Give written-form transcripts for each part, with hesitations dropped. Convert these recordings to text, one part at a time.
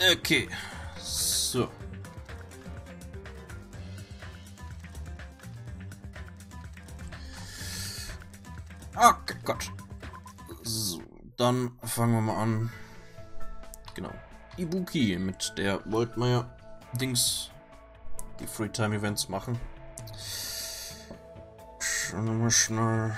Okay, so. Okay, Gott. So, dann fangen wir mal an. Genau. Ibuki, mit der wollten wir ja Dings, die Freetime-Events machen. Schauen wir mal schnell.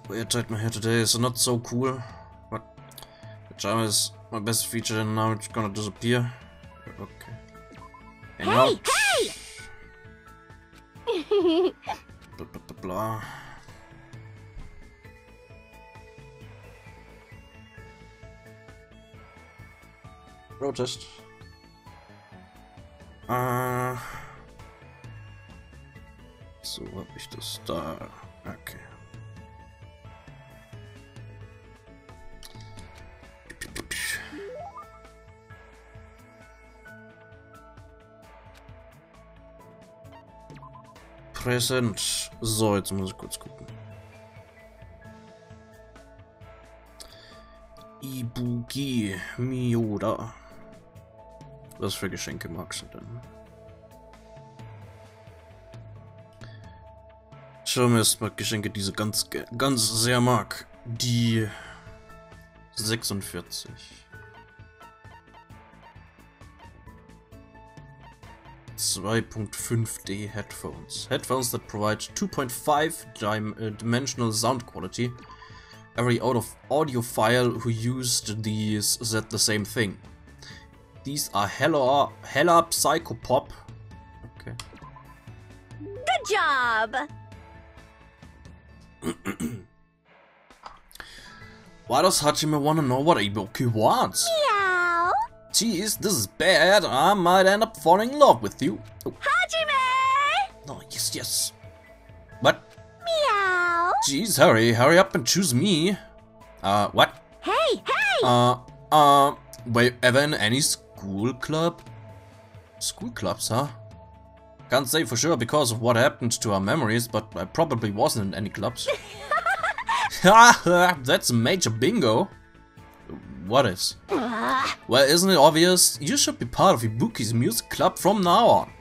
Airtight my hair today is not so cool, but pajama is my best feature and now it's gonna disappear. Okay. And hey! Blah, blah, blah, blah. Protest. So hab ich das da. Okay. Präsent. So, jetzt muss ich kurz gucken. Ibuki Miyoda. Was für Geschenke magst du denn? Schauen wir erstmal Geschenke, die sie ganz sehr mag. Die 46. 2.5D headphones. Headphones that provide 2.5 dimensional sound quality. Every audiophile who used these said the same thing. These are hella psychopop. Okay. Good job! Why does Hajime wanna know what Ibuki wants? Meow! Jeez, this is bad. I might end up falling in love with you. Oh. Hajime! Oh, yes. What? Meow! Jeez, hurry up and choose me. What? Hey! Were you ever in any school club? School clubs, huh? Can't say for sure because of what happened to our memories, but I probably wasn't in any clubs. That's a major bingo. What is? Well, isn't it obvious? You should be part of Ibuki's music club from now on.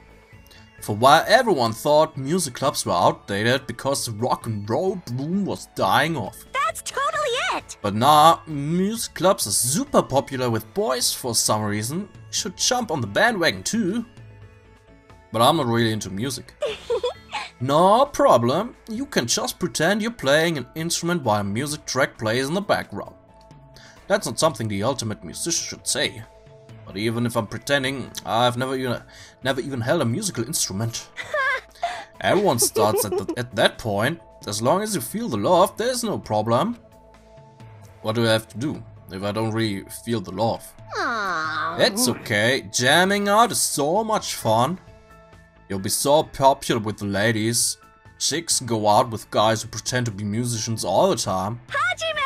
For a while, everyone thought music clubs were outdated because the rock and roll boom was dying off. That's totally it! But nah, music clubs are super popular with boys for some reason. You should jump on the bandwagon too. But I'm not really into music. No problem. You can just pretend you're playing an instrument while a music track plays in the background. That's not something the ultimate musician should say. But even if I'm pretending, I've never even held a musical instrument. Everyone starts at that point. As long as you feel the love, there's no problem. What do I have to do if I don't really feel the love? Aww. It's okay. Jamming out is so much fun. You'll be so popular with the ladies. Chicks go out with guys who pretend to be musicians all the time. Hajime!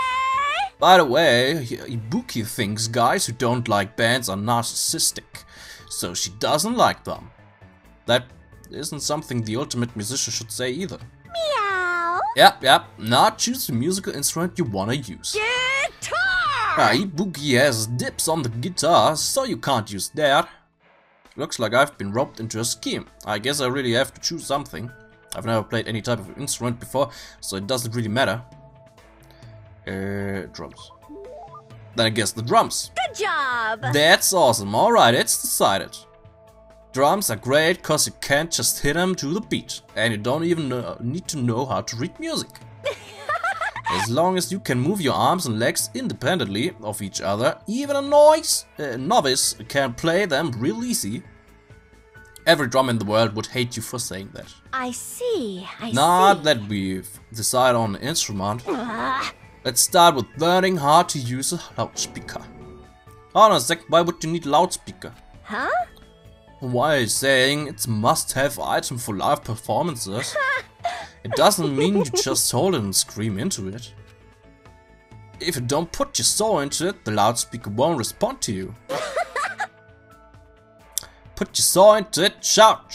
By the way, Ibuki thinks guys who don't like bands are narcissistic, so she doesn't like them. That isn't something the ultimate musician should say either. Meow! Yep. Now choose the musical instrument you wanna use. Guitar! Ibuki has dips on the guitar, so you can't use that. Looks like I've been roped into a scheme. I guess I really have to choose something. I've never played any type of instrument before, so it doesn't really matter. Drums. Then I guess the drums. Good job! That's awesome. Alright, it's decided. Drums are great cause you can't just hit them to the beat. And you don't even need to know how to read music. As long as you can move your arms and legs independently of each other, even a novice can play them real easy. Every drum in the world would hate you for saying that. I see. Not that we've decided on an instrument. Let's start with learning how to use a loudspeaker. Hold on a sec, why would you need a loudspeaker? Huh? Why are you saying it's a must-have item for live performances? It doesn't mean you just hold it and scream into it. If you don't put your soul into it, the loudspeaker won't respond to you. Put your soul into it, shout!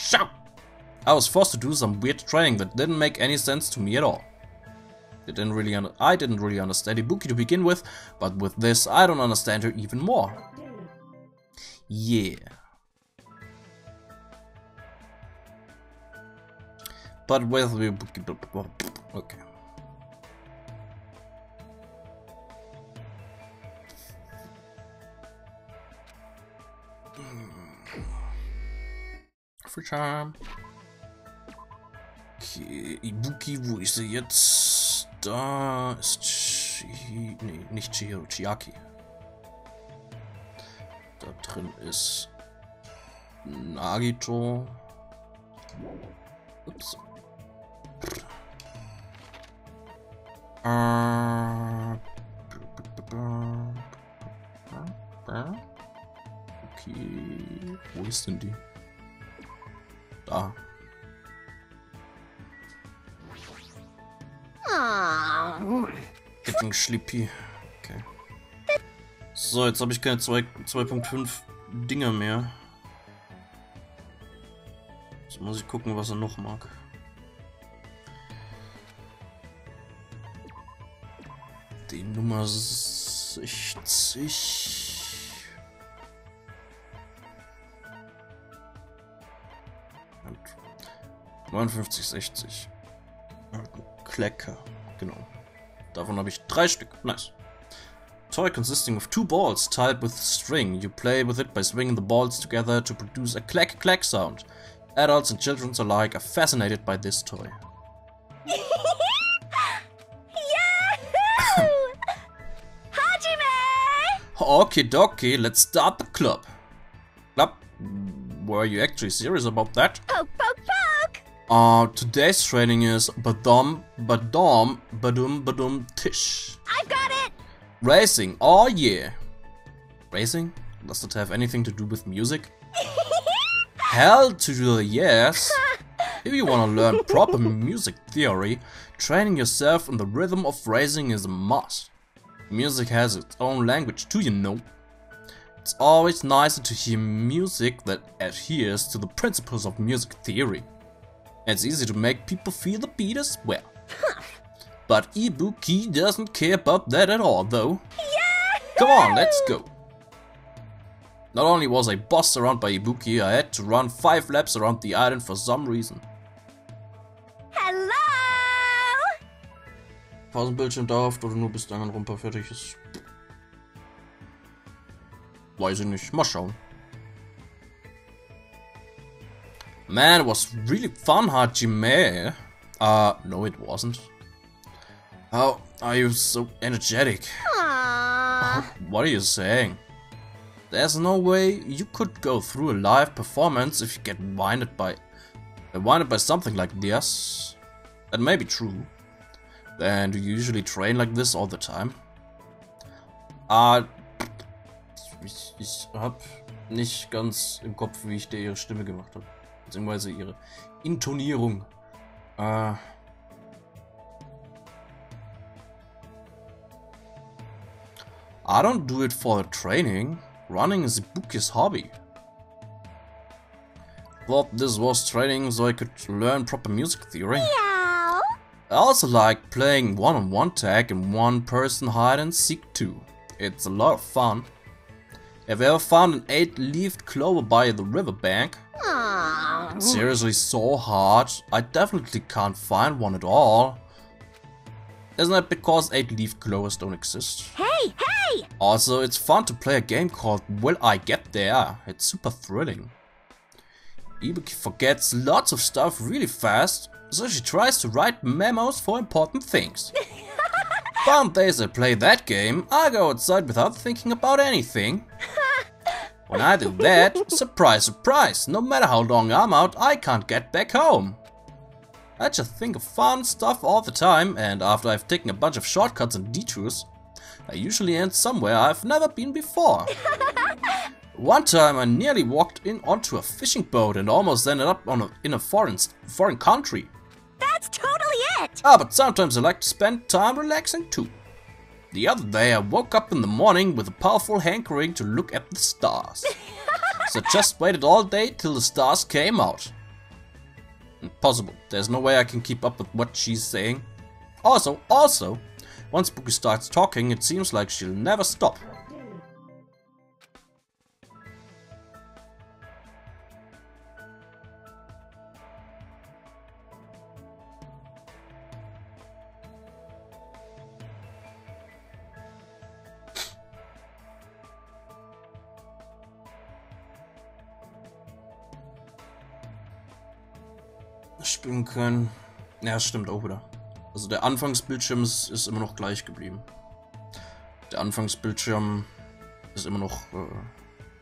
I was forced to do some weird training that didn't make any sense to me at all. I didn't really understand Ibuki to begin with, but with this I don't understand her even more. Yeah. But with Ibuki... Okay. Free time. Okay, Ibuki, wo ist sie jetzt? Da ist nee, nicht Chihiro, Chiaki. Da drin ist Nagito. Ups. Okay, wo ist denn die? Da. Getting sleepy. Okay. So, jetzt habe ich keine 2.5 Dinger mehr. Jetzt muss ich gucken, was er noch mag. Die Nummer 60. Und 59, 60. Klecker, genau. Davon habe ich 3 Stück. Nice. Toy consisting of 2 balls tied with string. You play with it by swinging the balls together to produce a clack clack sound. Adults and children alike are fascinated by this toy. Yahoo! Hajime! Okie dokie, let's start the club. Club? Were you actually serious about that? Poke, poke, poke! Today's training is badum, badum, badum, badum, tish. I've got it! Racing, oh yeah. Racing? Does it have anything to do with music? Hell to the yes. If you want to learn proper music theory, training yourself in the rhythm of racing is a must. Music has its own language too, you know. It's always nicer to hear music that adheres to the principles of music theory. It's easy to make people feel the beat as well. But Ibuki doesn't care about that at all, though. Come on, let's go. Not only was I bossed around by Ibuki, I had to run 5 laps around the island for some reason. Hello! Pausenbildschirm dauert oder nur bis Danganronpa fertig ist. Weiß ich nicht, mal schauen. Man, it was really fun, Hajime. No it wasn't. How are you so energetic? Aww. What are you saying? There's no way you could go through a live performance if you get winded by something like this. That may be true. Then do you usually train like this all the time? Ich hab nicht ganz im Kopf, wie ich dir ihre Stimme gemacht habe. Beziehungsweise ihre Intonierung. I don't do it for the training. Running is Ibuki's hobby. Thought this was training so I could learn proper music theory. Meow. I also like playing one-on-one tag and one-person hide and seek too. It's a lot of fun. Have you ever found an 8-leaved clover by the riverbank? Aww. Seriously, so hard. I definitely can't find one at all. Isn't that because 8-leaved clovers don't exist? Hey, hey! Also, it's fun to play a game called Will I Get There? It's super thrilling. Ibuki forgets lots of stuff really fast, so she tries to write memos for important things. Some days I play that game, I go outside without thinking about anything. When I do that, surprise, surprise, no matter how long I'm out, I can't get back home. I just think of fun stuff all the time, and after I've taken a bunch of shortcuts and detours, I usually end somewhere I've never been before. One time I nearly walked in onto a fishing boat and almost ended up in a foreign country. That's totally it! But sometimes I like to spend time relaxing too. The other day I woke up in the morning with a powerful hankering to look at the stars. So just waited all day till the stars came out. Impossible. There's no way I can keep up with what she's saying. Also, once Bookie starts talking, it seems like she'll never stop. Spielen können. Ja, stimmt auch wieder. Also der Anfangsbildschirm ist immer noch gleich geblieben. Der Anfangsbildschirm ist immer noch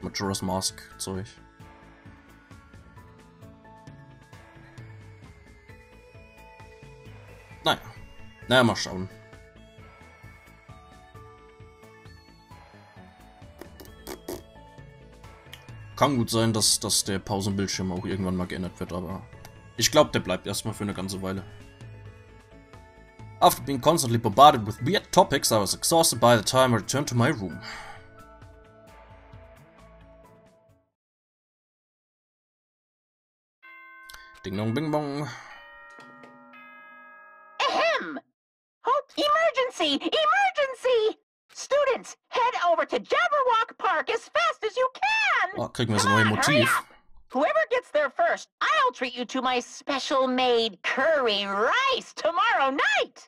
Majora's Mask Zeug. Naja, mal schauen. Kann gut sein, dass der Pausenbildschirm auch irgendwann mal geändert wird, aber ich glaube, der bleibt erstmal für eine ganze Weile. After being constantly bombarded with weird topics, I was exhausted by the time I returned to my room. Ding dong bing bong. Ahem! Oh, emergency! Emergency! Students, head over to Jabberwock Park as fast as you can! Oh, kriegen wir so ein neues Motiv. Whoever gets there first, I'll treat you to my special-made curry rice tomorrow night!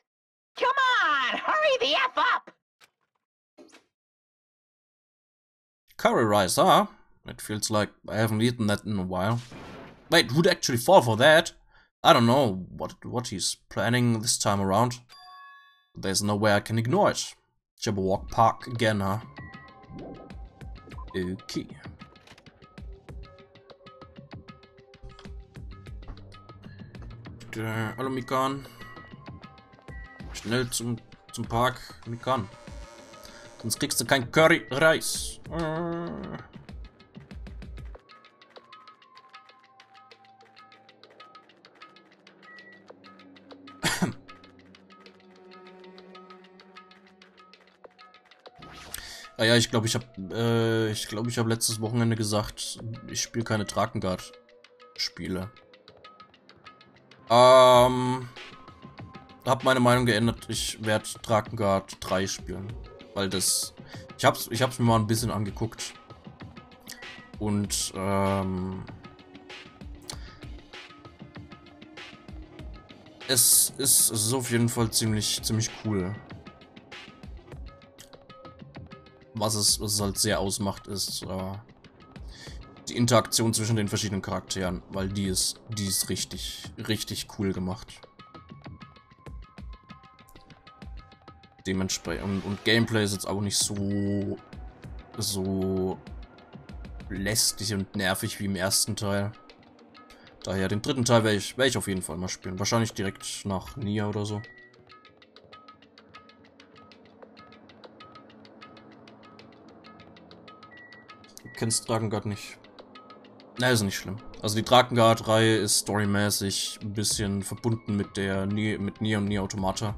Come on, hurry the F up! Curry rice, huh? It feels like I haven't eaten that in a while. Wait, who'd actually fall for that? I don't know what he's planning this time around. There's no way I can ignore it. Jabberwock Park again, huh? Okay. Hallo Mikan. Schnell zum Park, Mikan. Sonst kriegst du kein Curry-Reis. Ah ja, ich glaube, ich habe letztes Wochenende gesagt, ich spiele keine Drakengard-Spiele. Hab meine Meinung geändert, ich werde Drakengard 3 spielen. Weil das... Ich hab's mir mal ein bisschen angeguckt. Und, es ist auf jeden Fall ziemlich cool. Was es halt sehr ausmacht, ist die Interaktion zwischen den verschiedenen Charakteren, weil die ist richtig cool gemacht. Dementsprechend und Gameplay ist jetzt auch nicht so lästig und nervig wie im ersten Teil. Daher den dritten Teil werde ich auf jeden Fall mal spielen. Wahrscheinlich direkt nach Hier oder so. Du kennst Drakengard nicht. Na, ist nicht schlimm. Also die Drakengard-Reihe ist storymäßig ein bisschen verbunden mit mit Nier und Nier Automata.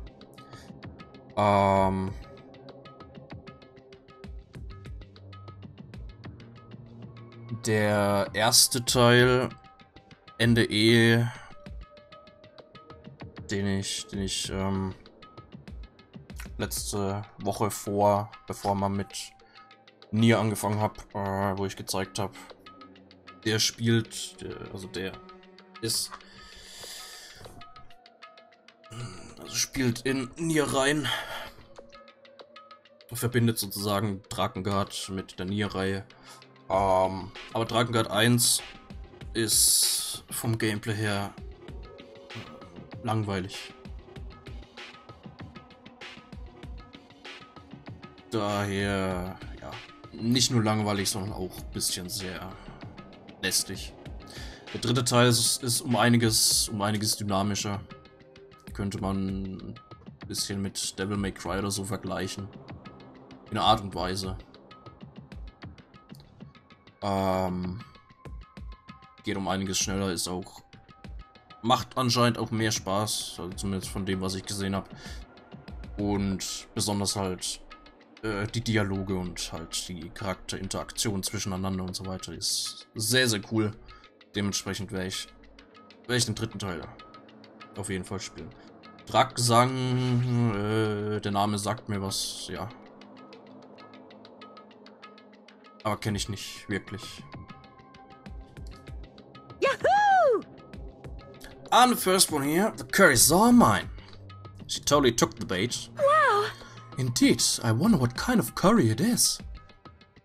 Der erste Teil, Ende den ich letzte Woche bevor man mit Nier angefangen habe, wo ich gezeigt habe, der spielt in Nier rein. Verbindet sozusagen Drakengard mit der Nier-Reihe. Aber Drakengard 1 ist vom Gameplay her langweilig. Daher, ja, nicht nur langweilig, sondern auch ein bisschen sehr lästig. Der dritte Teil ist um einiges dynamischer. Könnte man ein bisschen mit Devil May Cry oder so vergleichen. In einer Art und Weise. Geht um einiges schneller, macht anscheinend auch mehr Spaß, also zumindest von dem, was ich gesehen habe. Und besonders halt die Dialoge und halt die Charakterinteraktion zwischeneinander und so weiter ist sehr cool. Dementsprechend werde ich werde ich den dritten Teil auf jeden Fall spielen. Dragsang, der Name sagt mir was, ja. Aber kenne ich nicht wirklich. Yahoo! I'm the first one here. The curry's all mine. She totally took the bait. Wow. Indeed, I wonder what kind of curry it is.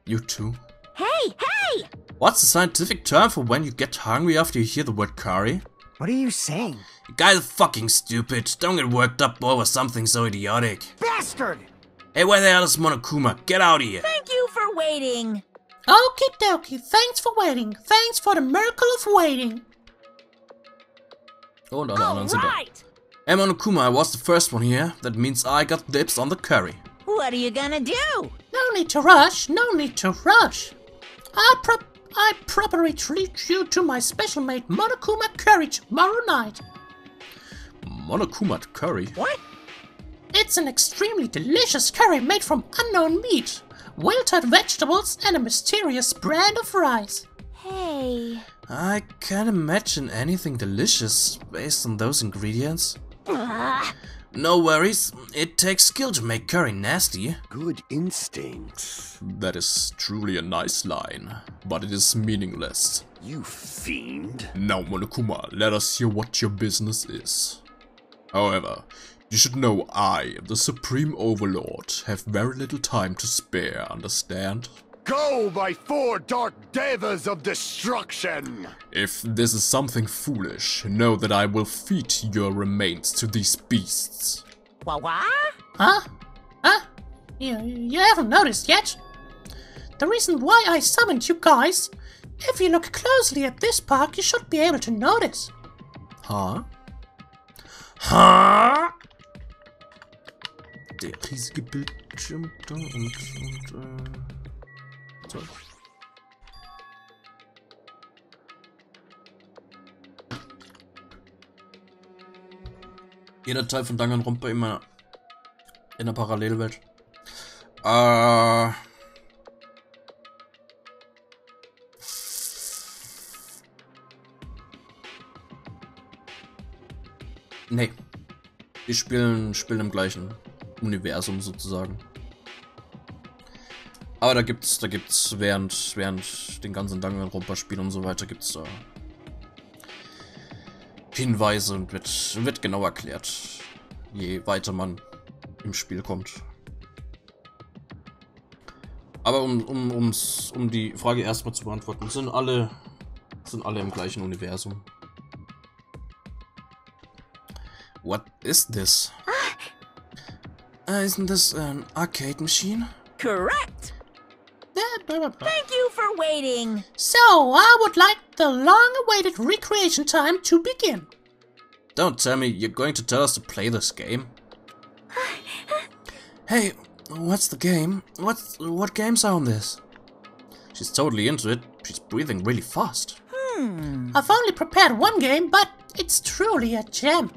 You too. Hey, hey! What's the scientific term for when you get hungry after you hear the word curry? What are you saying? You guys are fucking stupid. Don't get worked up over something so idiotic. Bastard! Hey, where the hell is Monokuma? Get out of here. Thank you for waiting. Okie dokie, thanks for waiting. Thanks for the miracle of waiting. Und alle anderen sind da. Right. Hey Monokuma, I was the first one here. That means I got dibs on the curry. What are you gonna do? No need to rush, no need to rush. I properly treat you to my special made Monokuma curry tomorrow night. Monokuma curry? What? It's an extremely delicious curry made from unknown meat, wilted vegetables, and a mysterious brand of rice. Hey. I can't imagine anything delicious based on those ingredients. No worries, it takes skill to make curry nasty. Good instincts. That is truly a nice line, but it is meaningless. You fiend. Now Monokuma, let us hear what your business is. However, you should know I, the Supreme Overlord, have very little time to spare, understand? Go, my four dark devas of destruction! If this is something foolish, know that I will feed your remains to these beasts. What? Huh? Huh? You haven't noticed yet? The reason why I summoned you guys, if you look closely at this park, you should be able to notice. Huh? Huh? Der riesige Bildschirm da und so. Jeder Teil von Danganronpa immer in der Parallelwelt. Nee. Die spielen im gleichen Universum sozusagen. Aber da gibt's während den ganzen Danganronpa-Spielen und so weiter gibt's da Hinweise und wird genau erklärt, je weiter man im Spiel kommt. Aber um die Frage erstmal zu beantworten, sind alle im gleichen Universum. What is this? Isn't this an arcade machine? Correct. Thank you for waiting. So, I would like the long-awaited recreation time to begin. Don't tell me you're going to tell us to play this game. Hey, what's the game? What games are on this? She's totally into it. She's breathing really fast. I've only prepared one game, but it's truly a gem.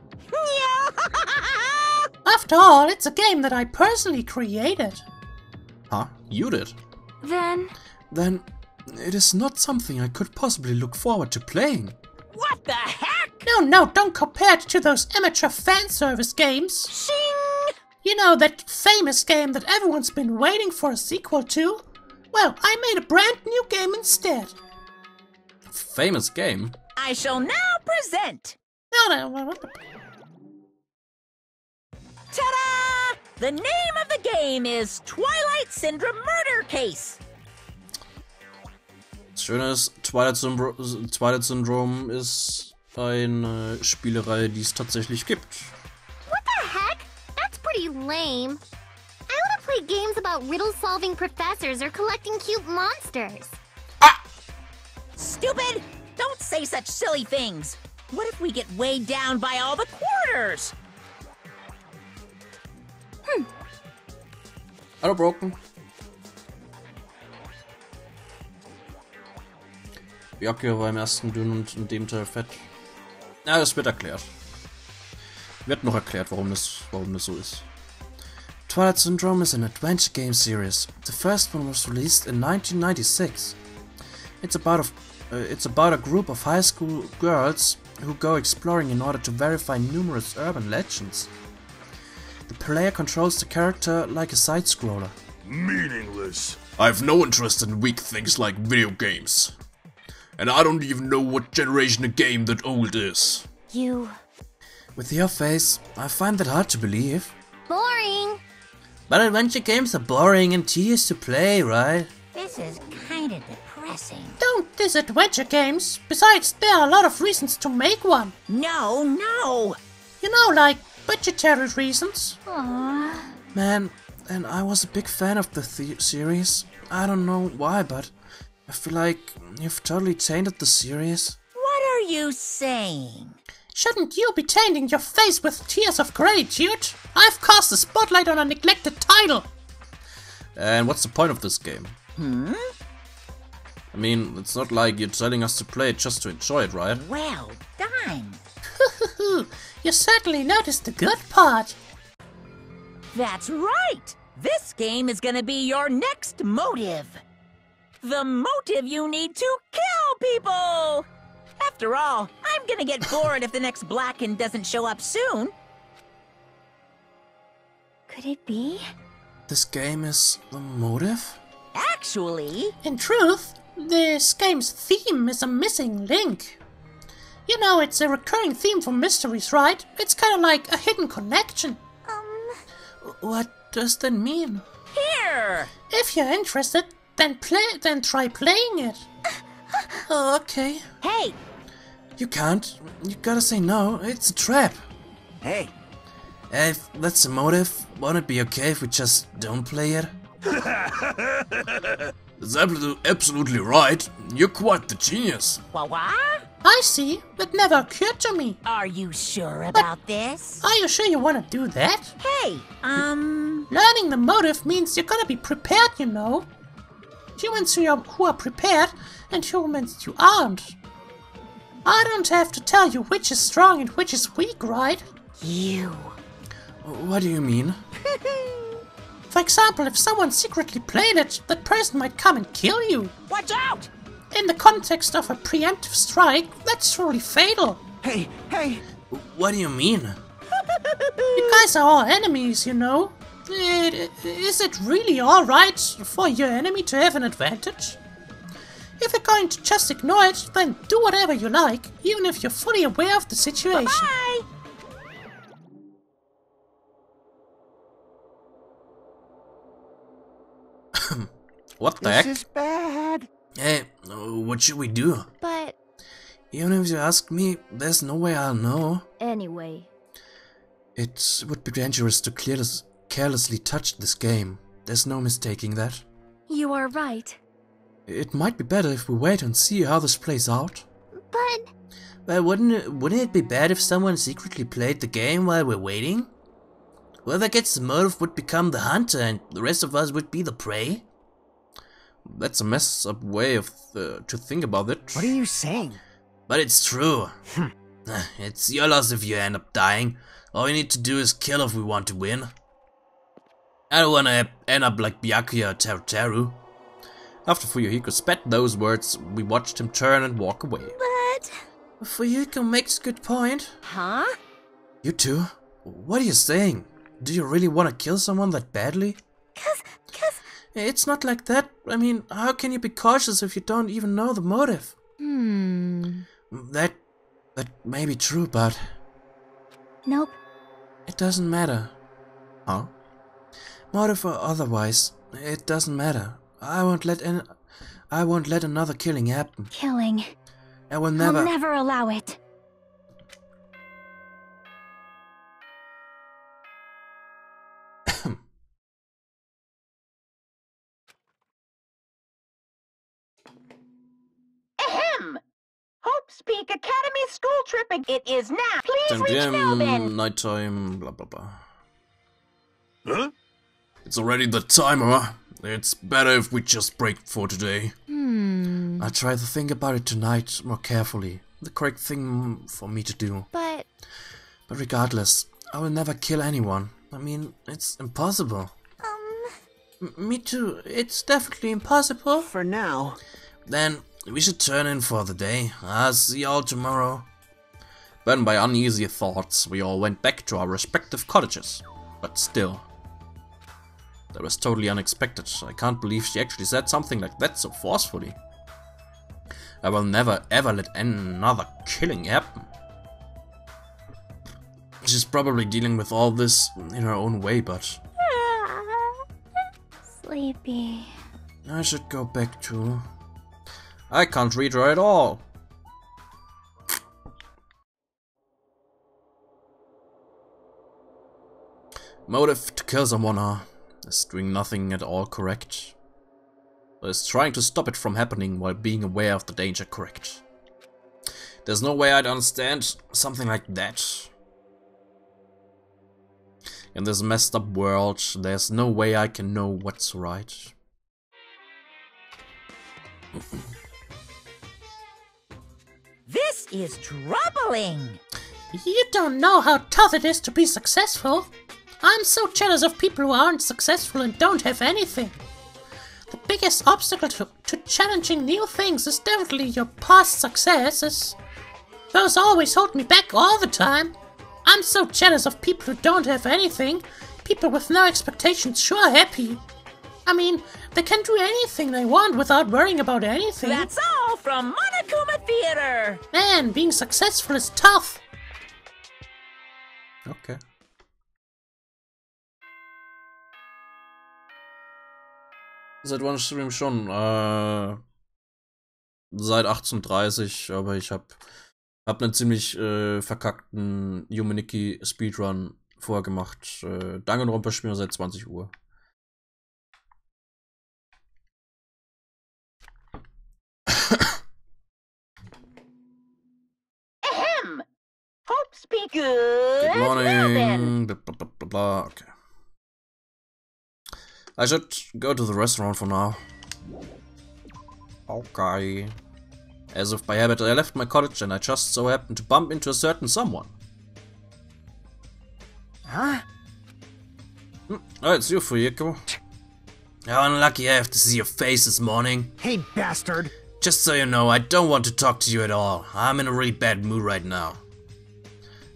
After all, it's a game that I personally created. Huh? You did? Then it is not something I could possibly look forward to playing. What the heck? No, don't compare it to those amateur fan service games. Shing! You know, that famous game that everyone's been waiting for a sequel to? Well, I made a brand new game instead. Famous game? I shall now present. No. Ta-da! The name of the game is Twilight Syndrome Murder Case. Das Schöne ist, Twilight Syndrome ist eine Spielereihe, die es tatsächlich gibt. What the heck? That's pretty lame. I want to play games about riddle-solving professors or collecting cute monsters. Stupid! Don't say such silly things. What if we get weighed down by all the quarters? Hallo Broken. Jacke war im ersten dünn und in dem Teil fett. Ja, das wird erklärt. Wird noch erklärt, warum das so ist. Twilight Syndrome is an adventure game series. The first one was released in 1996. It's about a group of high school girls who go exploring in order to verify numerous urban legends. The player controls the character like a side-scroller. Meaningless. I have no interest in weak things like video games. And I don't even know what generation a game that old is. You... With your face, I find that hard to believe. boring. But adventure games are boring and tedious to play, right? This is kind of depressing. Don't diss adventure games. Besides, there are a lot of reasons to make one. No, no. You know, like budgetary reasons. Aww. Man, and I was a big fan of the series. I don't know why, but I feel like you've totally tainted the series. What are you saying? Shouldn't you be tainting your face with tears of gratitude? I've cast a spotlight on a neglected title. And what's the point of this game? I mean, it's not like you're telling us to play it just to enjoy it, right? Well done. You certainly noticed the good part. That's right. This game is gonna be your next motive. The motive you need to kill people. After all, I'm gonna get bored if the next Blacken doesn't show up soon. Could it be? This game is the motive? Actually, In truth, this game's theme is a missing link. You know, it's a recurring theme for mysteries, right? It's kind of like a hidden connection. What does that mean? here. If you're interested, then try playing it. Oh, okay. Hey, You can't. You gotta say no. It's a trap. Hey, If that's the motive, won't it be okay if we just don't play it? That's absolutely right. You're quite the genius. what? I see. It never occurred to me. Are you sure about this? Are you sure you want to do that? Hey, Learning the motive means you're gonna be prepared, you know. Humans who are prepared and humans who aren't. I don't have to tell you which is strong and which is weak, right? you. What do you mean? For example, if someone secretly played it, that person might come and kill you. Watch out! In the context of a preemptive strike, that's truly fatal. hey, hey! What do you mean? You guys are all enemies, you know. Is it really alright for your enemy to have an advantage? If you're going to just ignore it, then do whatever you like, even if you're fully aware of the situation. Bye! What the heck? This is bad. Hey, what should we do? But Even if you ask me, there's no way I'll know. anyway. It would be dangerous to carelessly touch this game. There's no mistaking that. You are right. It might be better if we wait and see how this plays out. But Well, wouldn't it be bad if someone secretly played the game while we're waiting? Whoever gets the motive would become the hunter and the rest of us would be the prey? That's a messed up way of to think about it. What are you saying? But it's true. It's your loss if you end up dying. All we need to do is kill if we want to win. I don't want to end up like Byakuya or Teru. After Fuyuhiko spat those words, we watched him turn and walk away. but Fuyuhiko makes a good point. Huh? You two? What are you saying? Do you really want to kill someone that badly? cause It's not like that. I mean, how can you be cautious if you don't even know the motive? That may be true, but nope. it doesn't matter. Huh? Motive or otherwise, it doesn't matter. I won't let another killing happen. Killing. I will I'll never. never allow it. Ahem! Hope's Peak Academy school trip. It is now. Please reach Melbourne. Nighttime, blah blah blah. Huh? It's already the timer. It's better if we just break for today. I'll try to think about it tonight more carefully. The correct thing for me to do. But But regardless, I will never kill anyone. I mean, it's impossible. Me too. It's definitely impossible. For now. Then we should turn in for the day. I'll see y'all tomorrow. Burdened by uneasy thoughts, we all went back to our respective cottages. But still, that was totally unexpected. I can't believe she actually said something like that so forcefully. I will never ever let another killing happen. She's probably dealing with all this in her own way, but... Sleepy. I should go back to... I can't read her at all. Motive to kill someone is doing nothing at all correct. Or is trying to stop it from happening while being aware of the danger correct. There's no way I'd understand something like that. In this messed up world, there's no way I can know what's right. This is troubling. You don't know how tough it is to be successful. I'm so jealous of people who aren't successful and don't have anything. The biggest obstacle to challenging new things is definitely your past successes. Those always hold me back all the time. I'm so jealous of people who don't have anything. People with no expectations sure happy. I mean, they can do anything they want without worrying about anything. That's all from Monokuma Theater. Man, being successful is tough. Okay. Seit wann stream schon? Seit 18:30, aber ich hab einen ziemlich verkackten Yumeniki Speedrun vorgemacht. Danganronpa spielen seit 20 Uhr. Ahem! Hopes be good. Good morning. Blah, blah, blah, blah. Okay. I should go to the restaurant for now. Okay. As if by habit, I left my cottage and I just so happened to bump into a certain someone. Huh? Oh, it's you, Fuyiko. How unlucky I have to see your face this morning. Hey, bastard! Just so you know, I don't want to talk to you at all. I'm in a really bad mood right now.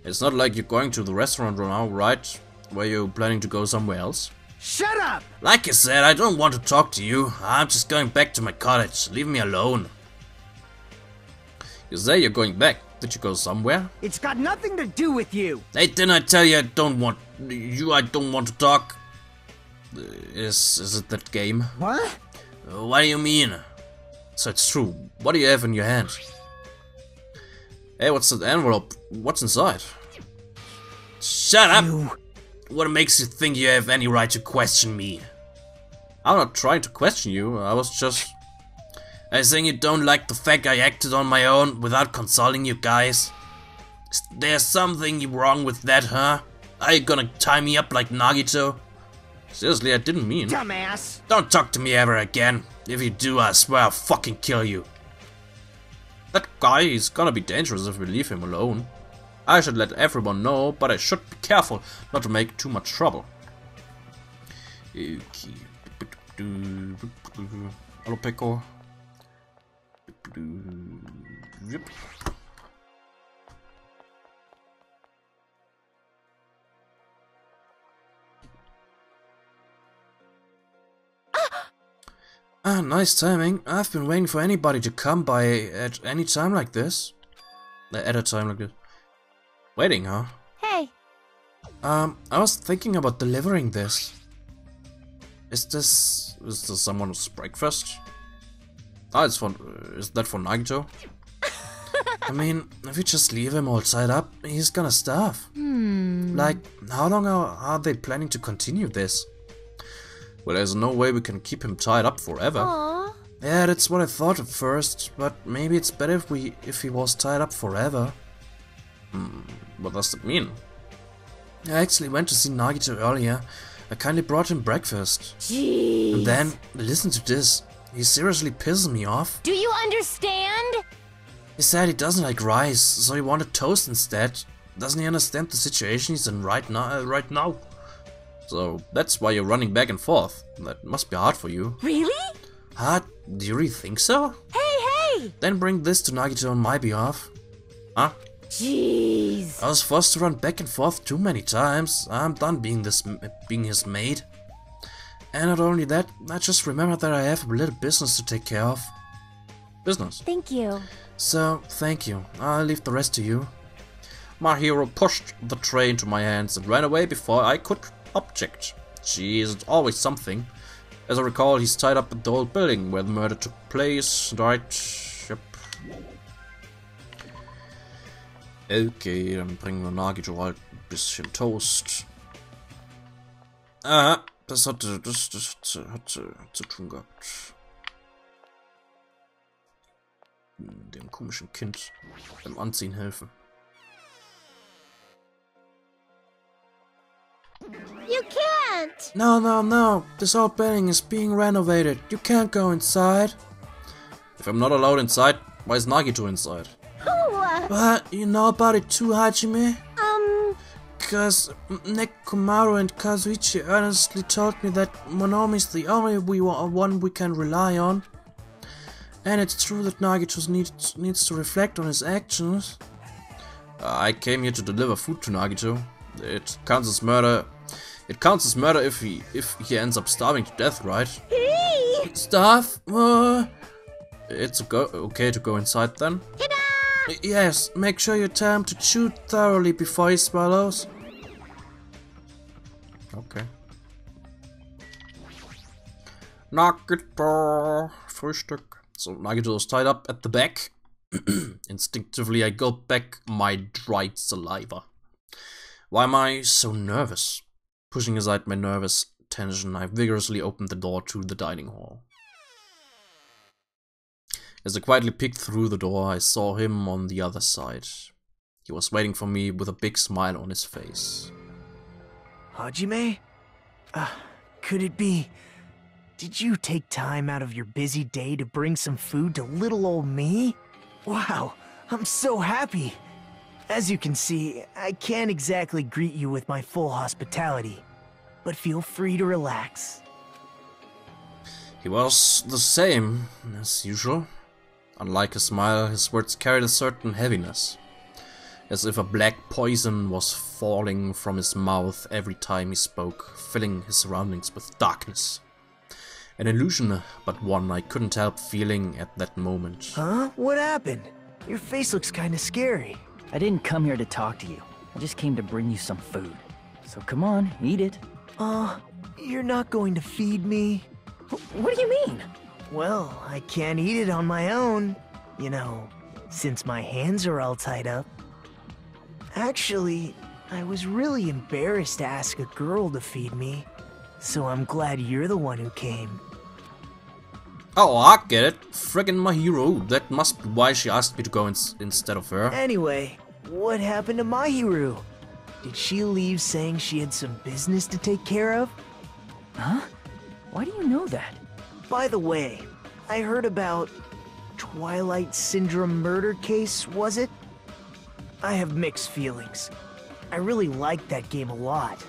It's not like you're going to the restaurant right now, right? Were you planning to go somewhere else? Shut up! Like I said, I don't want to talk to you. I'm just going back to my cottage. Leave me alone. You say you're going back. Did you go somewhere? It's got nothing to do with you! Hey, didn't I tell you I don't want to talk? Is it that game? What? What do you mean? So it's true. What do you have in your hand? Hey, what's that envelope? What's inside? Shut up! You... What makes you think you have any right to question me? I'm not trying to question you, I was just... I think you don't like the fact I acted on my own without consulting you guys. Is there something wrong with that, huh? Are you gonna tie me up like Nagito? Seriously, I didn't mean. Dumbass! Don't talk to me ever again. If you do, I swear I'll fucking kill you. That guy is gonna be dangerous if we leave him alone. I should let everyone know, but I should be careful not to make too much trouble. Okay. Hello, Peko. Yep. Ah, nice timing. I've been waiting for anybody to come by at any time like this. At a time like this. Waiting, huh? Hey. I was thinking about delivering this. Is this someone's breakfast? Ah, is that for Nagito? I mean, if you just leave him all tied up, he's gonna starve. Like, how long are they planning to continue this? Well, there's no way we can keep him tied up forever. Aww. Yeah, that's what I thought at first, but maybe it's better if he was tied up forever. What does that mean? I actually went to see Nagito earlier. I kindly brought him breakfast. Jeez. And then, listen to this. He seriously pisses me off. Do you understand? He said he doesn't like rice, so he wanted toast instead. Doesn't he understand the situation he's in right now? So that's why you're running back and forth. That must be hard for you. Really? Huh? Do you really think so? Hey! Then bring this to Nagito on my behalf. Huh? Jeez. I was forced to run back and forth too many times. I'm done being his maid. And not only that, I just remembered that I have a little business to take care of. Business. Thank you. So, thank you. I'll leave the rest to you. My hero pushed the tray into my hands and ran away before I could object. Jeez, it's always something. As I recall, he's tied up at the old building where the murder took place, right? Yep. Okay, dann bringen wir Nagito halt ein bisschen Toast. Aha, das hat zu tun gehabt. Dem komischen Kind beim Anziehen helfen. You can't. No. This old building is being renovated. You can't go inside. If I'm not allowed inside, why is Nagito inside? But you know about it too, Hajime? Because Nekomaru and Kazuichi earnestly told me that Monomi's the only one we can rely on. And it's true that Nagito needs to reflect on his actions. I came here to deliver food to Nagito. It counts as murder. It counts as murder if he ends up starving to death, right? Starve? It's okay to go inside then. Yes, make sure you tell him to chew thoroughly before he swallows. Okay. Nagito, Frühstück. So Nagito is tied up at the back. Instinctively, I gulp back my dried saliva. Why am I so nervous? Pushing aside my nervous tension, I vigorously opened the door to the dining hall. As I quietly peeked through the door, I saw him on the other side. He was waiting for me with a big smile on his face. Hajime? Could it be... Did you take time out of your busy day to bring some food to little old me? Wow, I'm so happy. As you can see, I can't exactly greet you with my full hospitality, but feel free to relax. He was the same as usual. Unlike a smile, his words carried a certain heaviness, as if a black poison was falling from his mouth every time he spoke, filling his surroundings with darkness. An illusion, but one I couldn't help feeling at that moment. Huh? What happened? Your face looks kinda scary. I didn't come here to talk to you. I just came to bring you some food. So come on, eat it. You're not going to feed me? What do you mean? Well, I can't eat it on my own. You know, since my hands are all tied up. Actually, I was really embarrassed to ask a girl to feed me. So I'm glad you're the one who came. Oh, I get it. Friggin' my hero. That must be why she asked me to go instead of her. Anyway, what happened to Mahiru? Did she leave saying she had some business to take care of? Huh? Why do you know that? By the way, I heard about Twilight Syndrome murder case, was it? I have mixed feelings. I really liked that game a lot.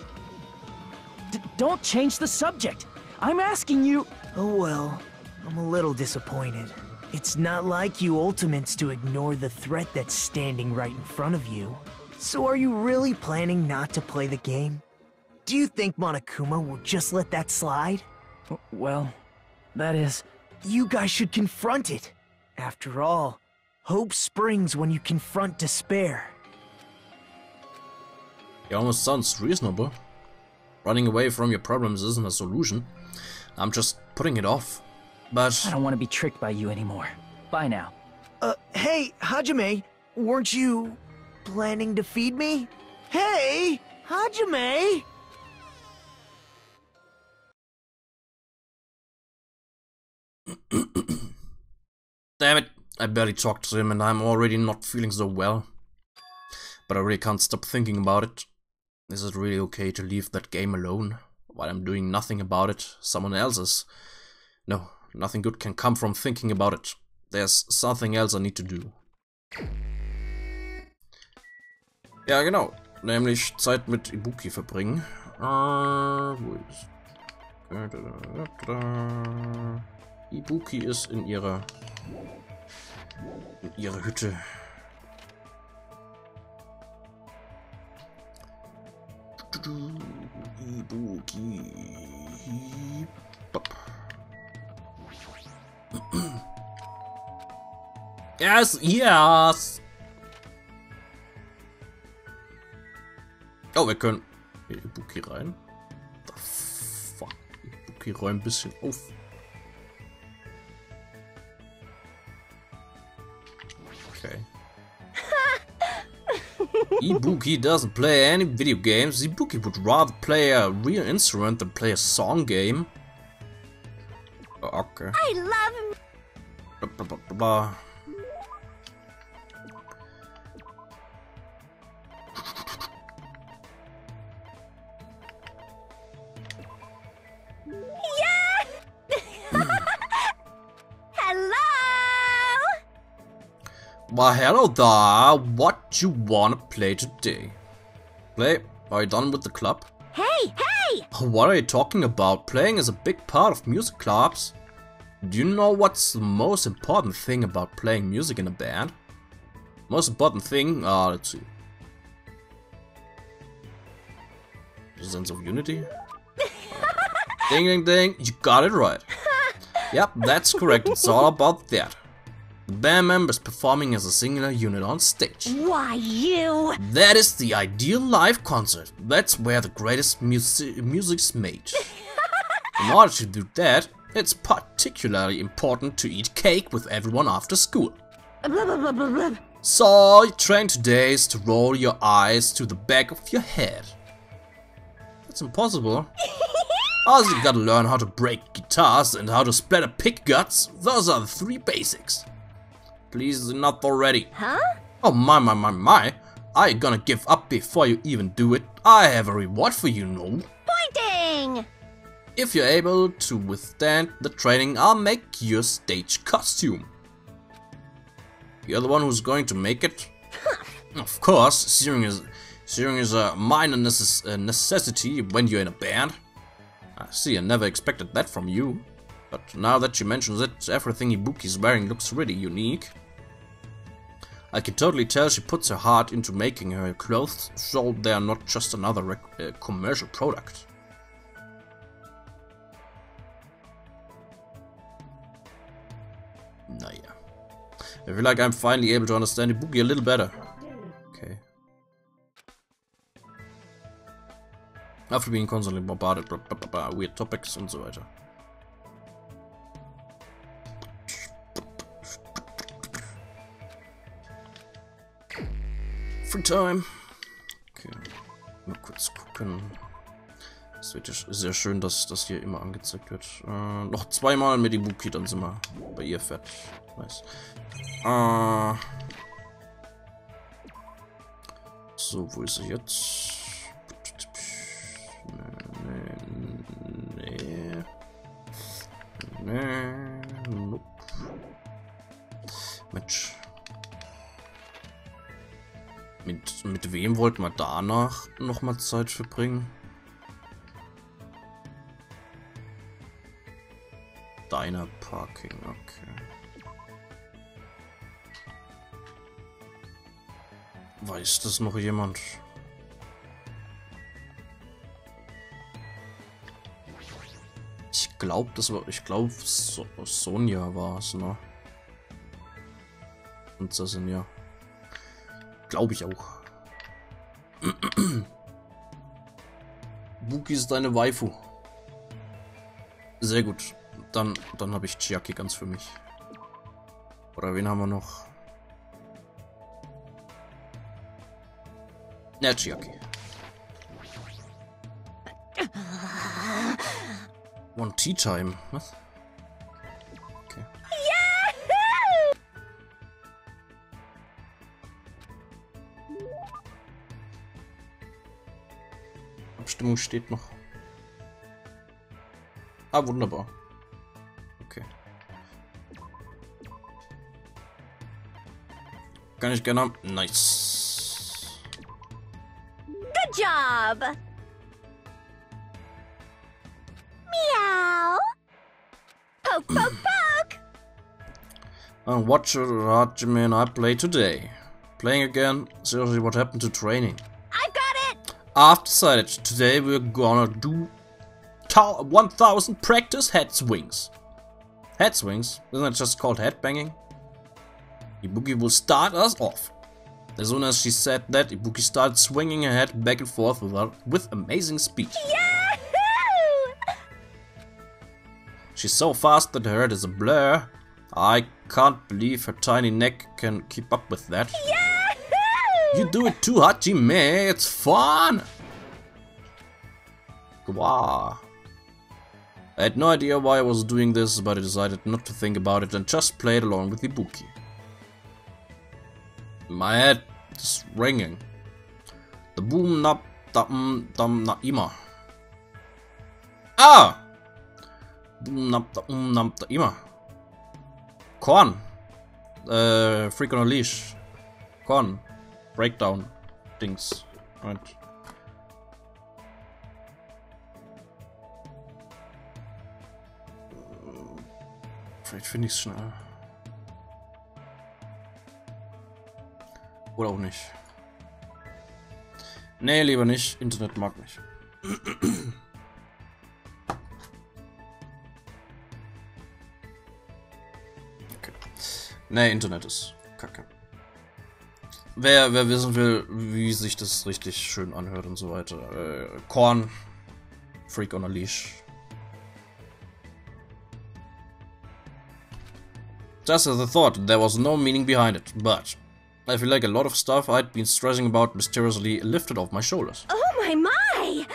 Don't change the subject. I'm asking you... Oh well, I'm a little disappointed. It's not like you Ultimates to ignore the threat that's standing right in front of you. So are you really planning not to play the game? Do you think Monokuma will just let that slide? Well, that is... You guys should confront it. After all, hope springs when you confront despair. It almost sounds reasonable. Running away from your problems isn't a solution. I'm just putting it off. But... I don't want to be tricked by you anymore. Bye now. Hey, Hajime, weren't you planning to feed me? Hey, Hajime! Damn it, I barely talked to him and I'm already not feeling so well. But I really can't stop thinking about it. Is it really okay to leave that game alone? While I'm doing nothing about it, someone else is. No, nothing good can come from thinking about it. There's something else I need to do. Ja, genau. Nämlich Zeit mit Ibuki verbringen. Wo ist... Ibuki ist in ihrer Hütte. Yes, yes. Oh, wir können Ibuki rein. The fuck? Ibuki räumt ein bisschen auf. Okay. Ibuki doesn't play any video games. Ibuki would rather play a real instrument than play a song game. Okay. I love Blah, blah, blah, blah. Well, hello there. What you wanna play today? Play? Are you done with the club? Hey, hey! What are you talking about? Playing is a big part of music clubs. Do you know what's the most important thing about playing music in a band? Most important thing? Let's see. The sense of unity? Ding ding ding, you got it right. Yep, that's correct. It's all about that. The band members performing as a singular unit on stage. Why, you... That is the ideal live concert. That's where the greatest music's made. In order to do that, it's particularly important to eat cake with everyone after school. Blah, blah, blah, blah, blah. So, your train today is to roll your eyes to the back of your head. That's impossible. Also, you gotta learn how to break guitars and how to splatter pig guts. Those are the 3 basics. Please, not already. Huh? Oh my. Are you gonna give up before you even do it? I have a reward for you, no? Pointing! If you're able to withstand the training, I'll make your stage costume. You're the one who's going to make it? Of course, searing is a minor necessity when you're in a band. I see, I never expected that from you. But now that you mention it, everything Ibuki's wearing looks really unique. I can totally tell she puts her heart into making her clothes, so they are not just another commercial product. Naja. I feel like I'm finally able to understand Ibuki a little better. Okay. After being constantly bombarded by weird topics und so weiter. Free Time. Okay. Mal kurz gucken. Es wird sehr schön, dass das hier immer angezeigt wird. Noch 2 Mal mit Ibuki, dann sind wir bei ihr fertig. Nice. So, wo ist sie jetzt? Nee. Nope. Mensch. Mit wem wollten wir danach nochmal Zeit verbringen? Diner Parking, okay. Weiß das noch jemand? Ich glaube, Sonja war es, ne? Prinzessin, ja. Glaube ich auch. Buki ist deine Waifu. Sehr gut. Dann habe ich Chiaki ganz für mich. Oder wen haben wir noch? Ja, Chiaki. One Tea Time. Was? Okay. Abstimmung steht noch. Ah, wunderbar. Okay. Kann ich gerne haben. Nice. Good job! Meow! Poke, poke, poke! And what should Hajime and I play today? Playing again? Seriously, what happened to training? I've got it! I've decided today we're gonna do 1000 practice head swings. Head swings? Isn't it just called head banging? Ibuki will start us off. As soon as she said that, Ibuki started swinging her head back and forth with amazing speed. Yahoo! She's so fast that her head is a blur. I can't believe her tiny neck can keep up with that. Yahoo! You do it too, Hajime. It's fun. Wow. I had no idea why I was doing this, but I decided not to think about it and just played along with Ibuki. My head is ringing. The boom nap dum na ima. Ah! Boom nap nam da ima. Korn. Freak on a leash. Korn. Breakdown. Dings. Right. Vielleicht finde ich es schnell. Oder auch nicht. Nee, lieber nicht. Internet mag nicht. Okay. Nee, Internet ist kacke. Wer wissen will, wie sich das richtig schön anhört und so weiter. Korn. Freak on a Leash. Just as I thought, there was no meaning behind it, but I feel like a lot of stuff I'd been stressing about mysteriously lifted off my shoulders. Oh my!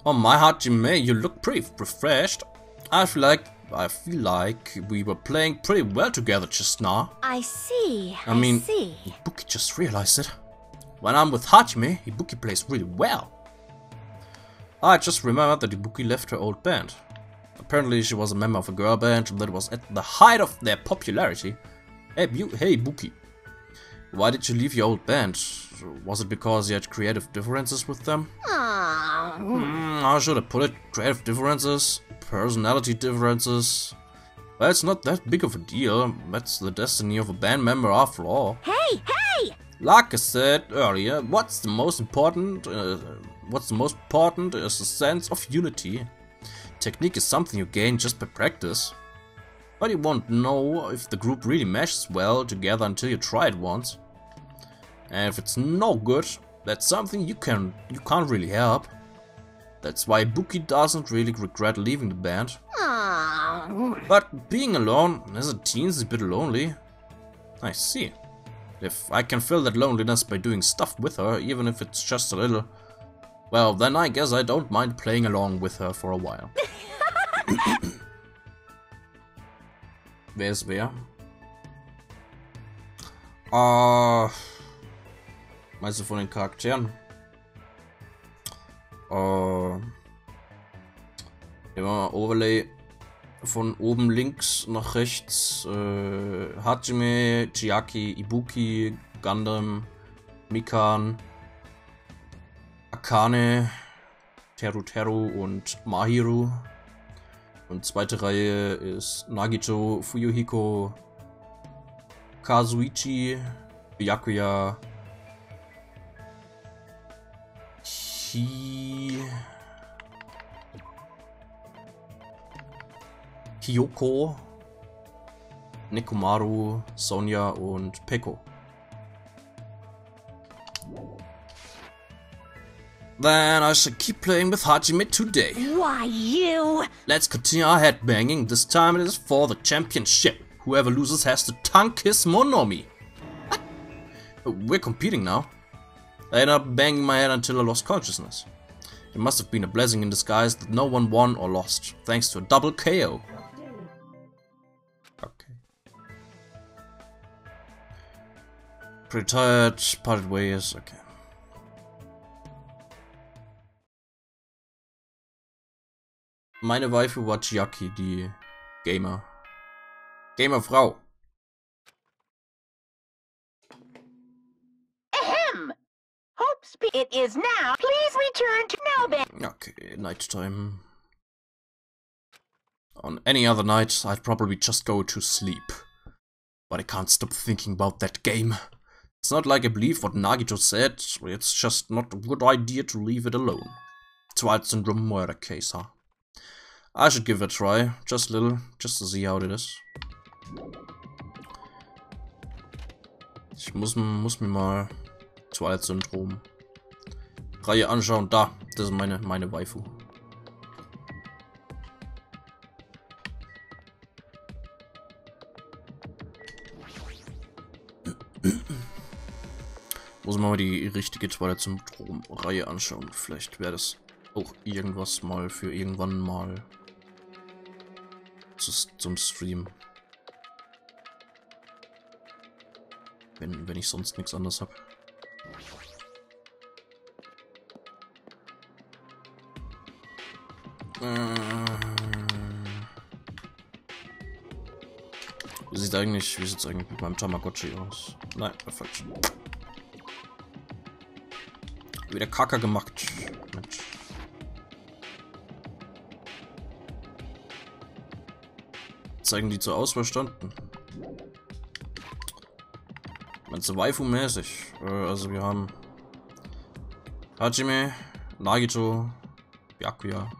Oh my Hajime, you look pretty refreshed. I feel like we were playing pretty well together just now. I see. I mean, see. Ibuki just realized it. When I'm with Hajime, Ibuki plays really well. I just remembered that Ibuki left her old band. Apparently she was a member of a girl band that was at the height of their popularity. Hey Ibuki, why did you leave your old band? Was it because you had creative differences with them? How should I put it? Creative differences? Personality differences? Well, it's not that big of a deal. That's the destiny of a band member after all. Hey! Like I said earlier, what's the most important is a sense of unity. Technique is something you gain just by practice, but you won't know if the group really meshes well together until you try it once. And if it's no good, that's something you can't really help. That's why Ibuki doesn't really regret leaving the band. But being alone as a teen is a bit lonely. I see. If I can fill that loneliness by doing stuff with her, even if it's just a little, well, then I guess I don't mind playing along with her for a while. Wer ist wer? Meinst du von den Charakteren? Ja, Overlay von oben links nach rechts. Hajime, Chiaki, Ibuki, Gundam, Mikan, Akane, Teru und Mahiru. Und zweite Reihe ist Nagito, Fuyuhiko, Kazuichi, Byakuya, Hiyoko, Nekomaru, Sonja und Peko. Then I should keep playing with Hajime today. Why, you? Let's continue our headbanging. This time it is for the championship. Whoever loses has to tongue kiss Monomi. What? We're competing now. I ended up banging my head until I lost consciousness. It must have been a blessing in disguise that no one won or lost, thanks to a double KO. Okay. Pretty tired, parted ways, okay. Meine Waifu war Chiaki, die Gamerfrau. Ahem! It is now. Please return to Noben. Okay, nighttime. On any other night, I'd probably just go to sleep. But I can't stop thinking about that game. It's not like I believe what Nagito said, it's just not a good idea to leave it alone. Twilight Syndrome murder case, huh? I should give it a try, just a little, just to see how it is. Ich muss mir mal Twilight Syndrome Reihe anschauen. Da, das ist meine Waifu. Muss man mal die richtige Twilight Syndrome Reihe anschauen. Vielleicht wäre das auch irgendwas mal für irgendwann mal zum Stream. Wenn ich sonst nichts anderes habe. Wie sieht's eigentlich mit meinem Tamagotchi aus? Nein, falsch. Wieder Kacke gemacht. Mensch. Zeigen die zur Auswahl standen. Meinst du Waifu-mäßig? Also wir haben Hajime, Nagito, Byakuya,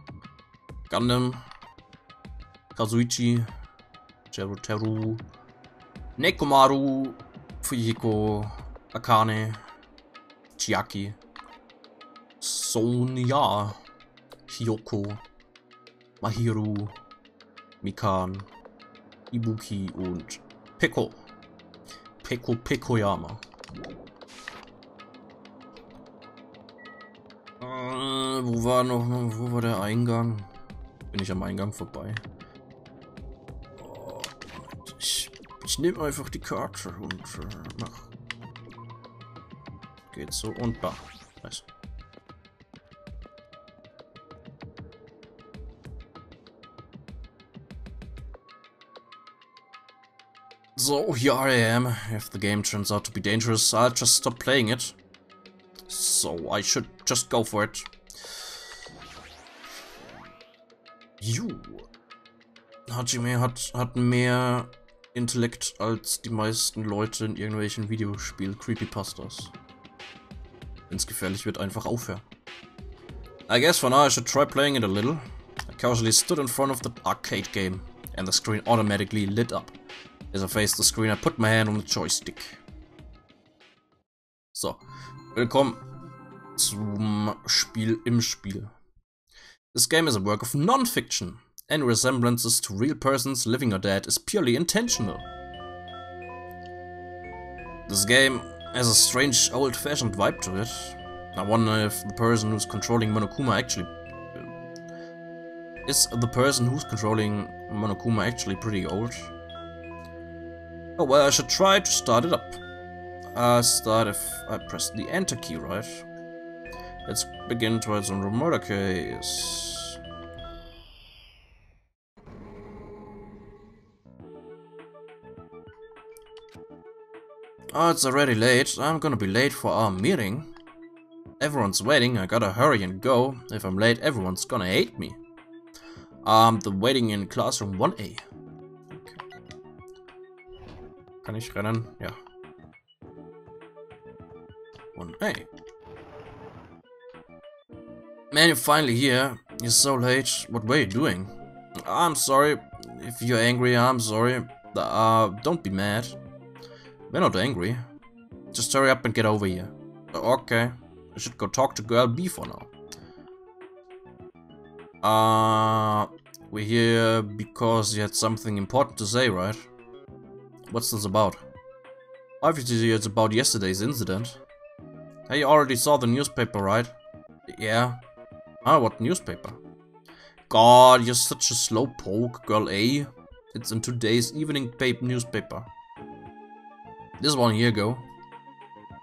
Gundam, Kazuichi, Teru, Nekomaru, Fuyiko, Akane, Chiaki, Sonya, Hyoko, Mahiru, Mikan, Ibuki und Peko. Pekoyama. Wo war der Eingang? Bin ich am Eingang vorbei? Oh, ich nehme einfach die Karte und mach. Geht so und da. Nice. So, here I am. If the game turns out to be dangerous, I'll just stop playing it. So, I should just go for it. Hajime hat mehr Intellekt als die meisten Leute in irgendwelchen Videospiel-Creepypastas. Wenn's gefährlich wird, einfach aufhören. I guess for now I should try playing it a little. I casually stood in front of the arcade game, and the screen automatically lit up. As I faced the screen, I put my hand on the joystick. So, willkommen zum Spiel im Spiel. This game is a work of non-fiction. Any resemblances to real persons, living or dead, is purely intentional. This game has a strange old-fashioned vibe to it. I wonder if the person who's controlling Monokuma actually... Is the person who's controlling Monokuma actually pretty old? Oh well, I should try to start it up. Start if I press the enter key, right? Let's begin towards a murder case. Oh, it's already late. I'm gonna be late for our meeting. Everyone's waiting, I gotta hurry and go. If I'm late, everyone's gonna hate me. The waiting in classroom 1A. Kann ich rennen? Ja. 1A. Man, you're finally here. You're so late. What were you doing? I'm sorry. If you're angry, I'm sorry. Don't be mad. We're not angry. Just hurry up and get over here. Okay. I should go talk to girl B for now. We're here because you had something important to say, right? What's this about? Obviously it's about yesterday's incident. Hey, you already saw the newspaper, right? Yeah. Ah, what newspaper? God, you're such a slowpoke, girl A. It's in today's evening paper newspaper. This one here, go.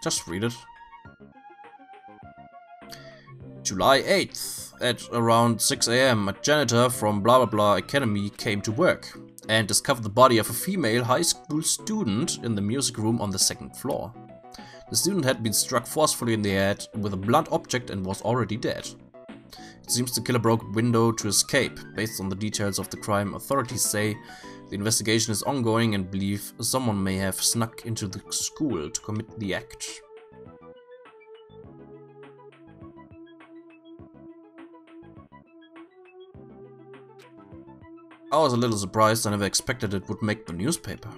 Just read it. July 8th, at around 6 AM, a janitor from blah blah blah academy came to work and discovered the body of a female high school student in the music room on the 2nd floor. The student had been struck forcefully in the head with a blunt object and was already dead. It seems the killer broke a window to escape. Based on the details of the crime, authorities say The investigation is ongoing and believe someone may have snuck into the school to commit the act. I was a little surprised. I never expected it would make the newspaper.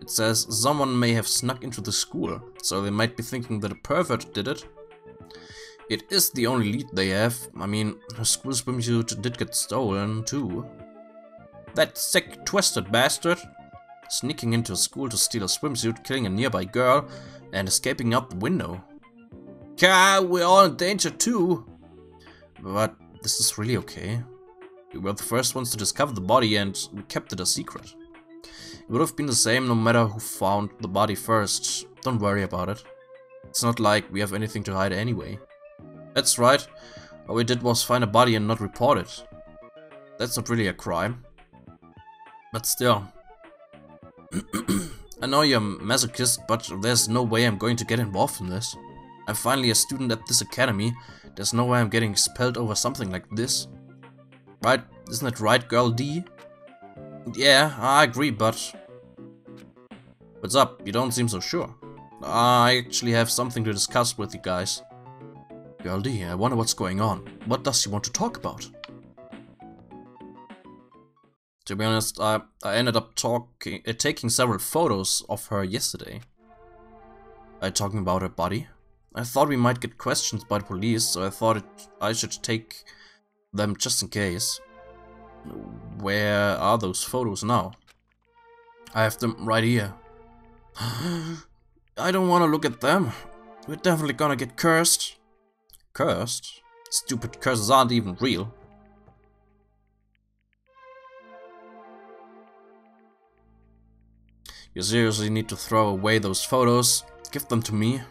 It says someone may have snuck into the school, so they might be thinking that a pervert did it. It is the only lead they have. I mean, her school swimsuit did get stolen too. That sick, twisted bastard, sneaking into a school to steal a swimsuit, killing a nearby girl, and escaping out the window. Yeah, we're all in danger too. But this is really okay. We were the first ones to discover the body and we kept it a secret. It would have been the same no matter who found the body first. Don't worry about it. It's not like we have anything to hide anyway. That's right. All we did was find a body and not report it. That's not really a crime. But still. I know you're a masochist, but there's no way I'm going to get involved in this. I'm finally a student at this academy. There's no way I'm getting expelled over something like this. Right? Isn't it right, girl D? Yeah, I agree, but... What's up? You don't seem so sure. I actually have something to discuss with you guys. Girl D, I wonder what's going on. What does she want to talk about? To be honest, I ended up taking several photos of her yesterday. Talking about her body. I thought we might get questions by the police, so I thought I should take them just in case. Where are those photos now? I have them right here. I don't want to look at them. We're definitely gonna get cursed. Cursed? Stupid curses aren't even real. You seriously need to throw away those photos? Give them to me.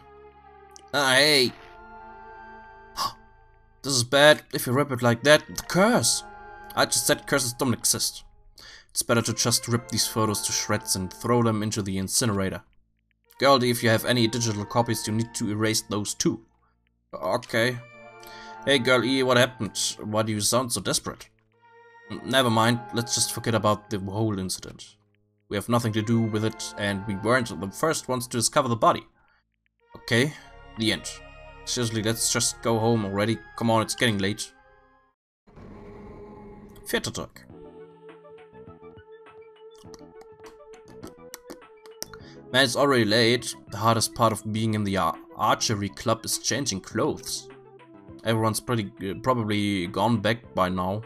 Hey! This is bad. If you rip it like that, the curse! I just said curses don't exist. It's better to just rip these photos to shreds and throw them into the incinerator. Girlie, if you have any digital copies, you need to erase those too. Okay. Hey Girl E, what happened? Why do you sound so desperate? Never mind, let's just forget about the whole incident. We have nothing to do with it, and we weren't the first ones to discover the body. Okay, the end. Seriously, let's just go home already. Come on, it's getting late. Vierter Tag. Man, it's already late. The hardest part of being in the archery club is changing clothes. Everyone's probably gone back by now.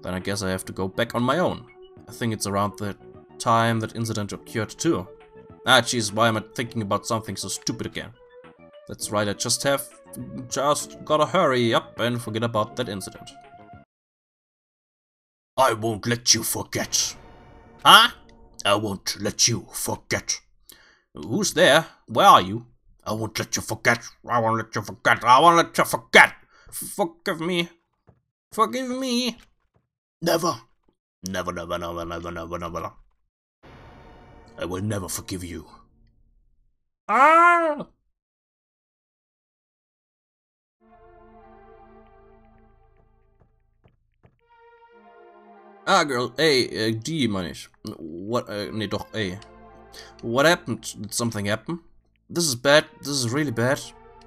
Then I guess I have to go back on my own. I think it's around the time that incident occurred too. Ah, jeez, why am I thinking about something so stupid again? That's right, I just gotta hurry up and forget about that incident. I won't let you forget. Huh? I won't let you forget. Who's there? Where are you? I won't let you forget. I won't let you forget. I won't let you forget. Forgive me. Forgive me. Never. Never, never, never, never, never, never. I will never forgive you. Ah! Ah, girl, A, D, meine ich. What, nee, doch, A. What happened? Did something happen? This is bad. This is really bad.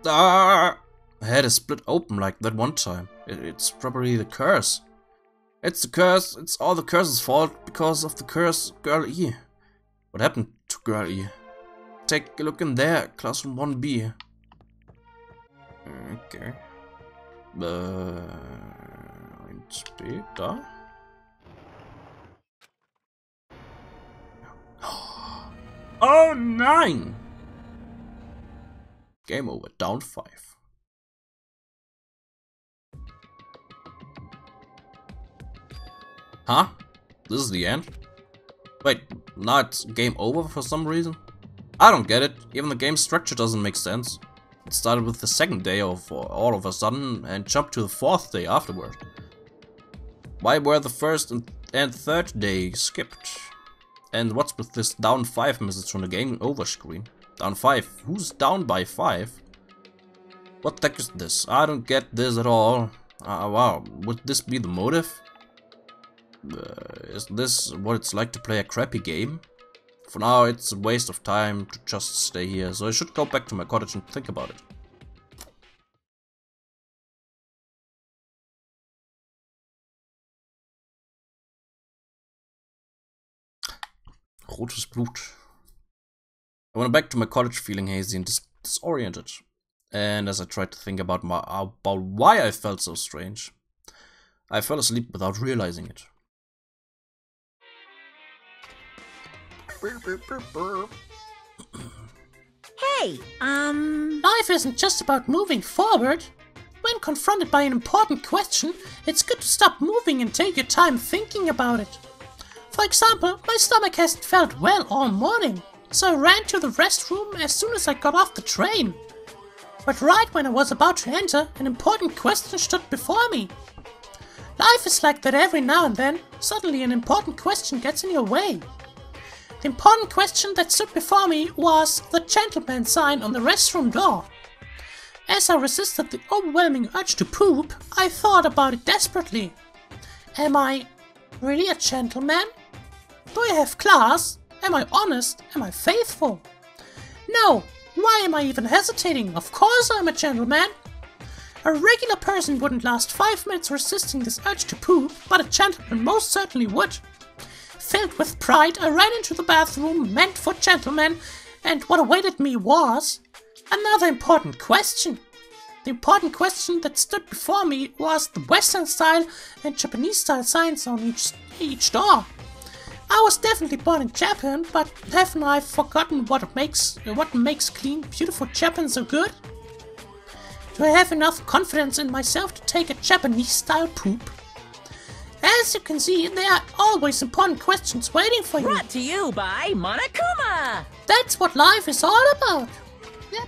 Ah! My head is split open like that one time. It's probably the curse. It's the curse. It's all the curse's fault because of the curse, Girl E. What happened to Girl E? Take a look in there, classroom 1B. Okay. Und später. Oh nein! Game over, down 5. Huh? This is the end? Wait, now it's game over for some reason? I don't get it. Even the game structure doesn't make sense. It started with the second day of all of a sudden and jumped to the fourth day afterward. Why were the first and third day skipped? And what's with this down 5 message on the game over screen? Down 5? Who's down by 5? What the heck is this? I don't get this at all. Wow, would this be the motive? Is this what it's like to play a crappy game? For now, it's a waste of time to just stay here, so I should go back to my cottage and think about it. Rotes Blut. I went back to my cottage feeling hazy and disoriented. And as I tried to think about why I felt so strange, I fell asleep without realizing it. Hey, Life isn't just about moving forward. When confronted by an important question, it's good to stop moving and take your time thinking about it. For example, my stomach hasn't felt well all morning, so I ran to the restroom as soon as I got off the train. But right when I was about to enter, an important question stood before me. Life is like that every now and then. Suddenly an important question gets in your way. The important question that stood before me was the gentleman sign on the restroom door. As I resisted the overwhelming urge to poop, I thought about it desperately. Am I really a gentleman? Do I have class? Am I honest? Am I faithful? No. Why am I even hesitating? Of course I'm a gentleman. A regular person wouldn't last 5 minutes resisting this urge to poop, but a gentleman most certainly would. Filled with pride, I ran into the bathroom meant for gentlemen, and what awaited me was another important question. The important question that stood before me was the Western style and Japanese style signs on each door. I was definitely born in Japan, but haven't I forgotten what makes clean, beautiful Japan so good? Do I have enough confidence in myself to take a Japanese style poop? As you can see, there are always important questions waiting for you. brought to you by Monokuma! That's what life is all about. Yep.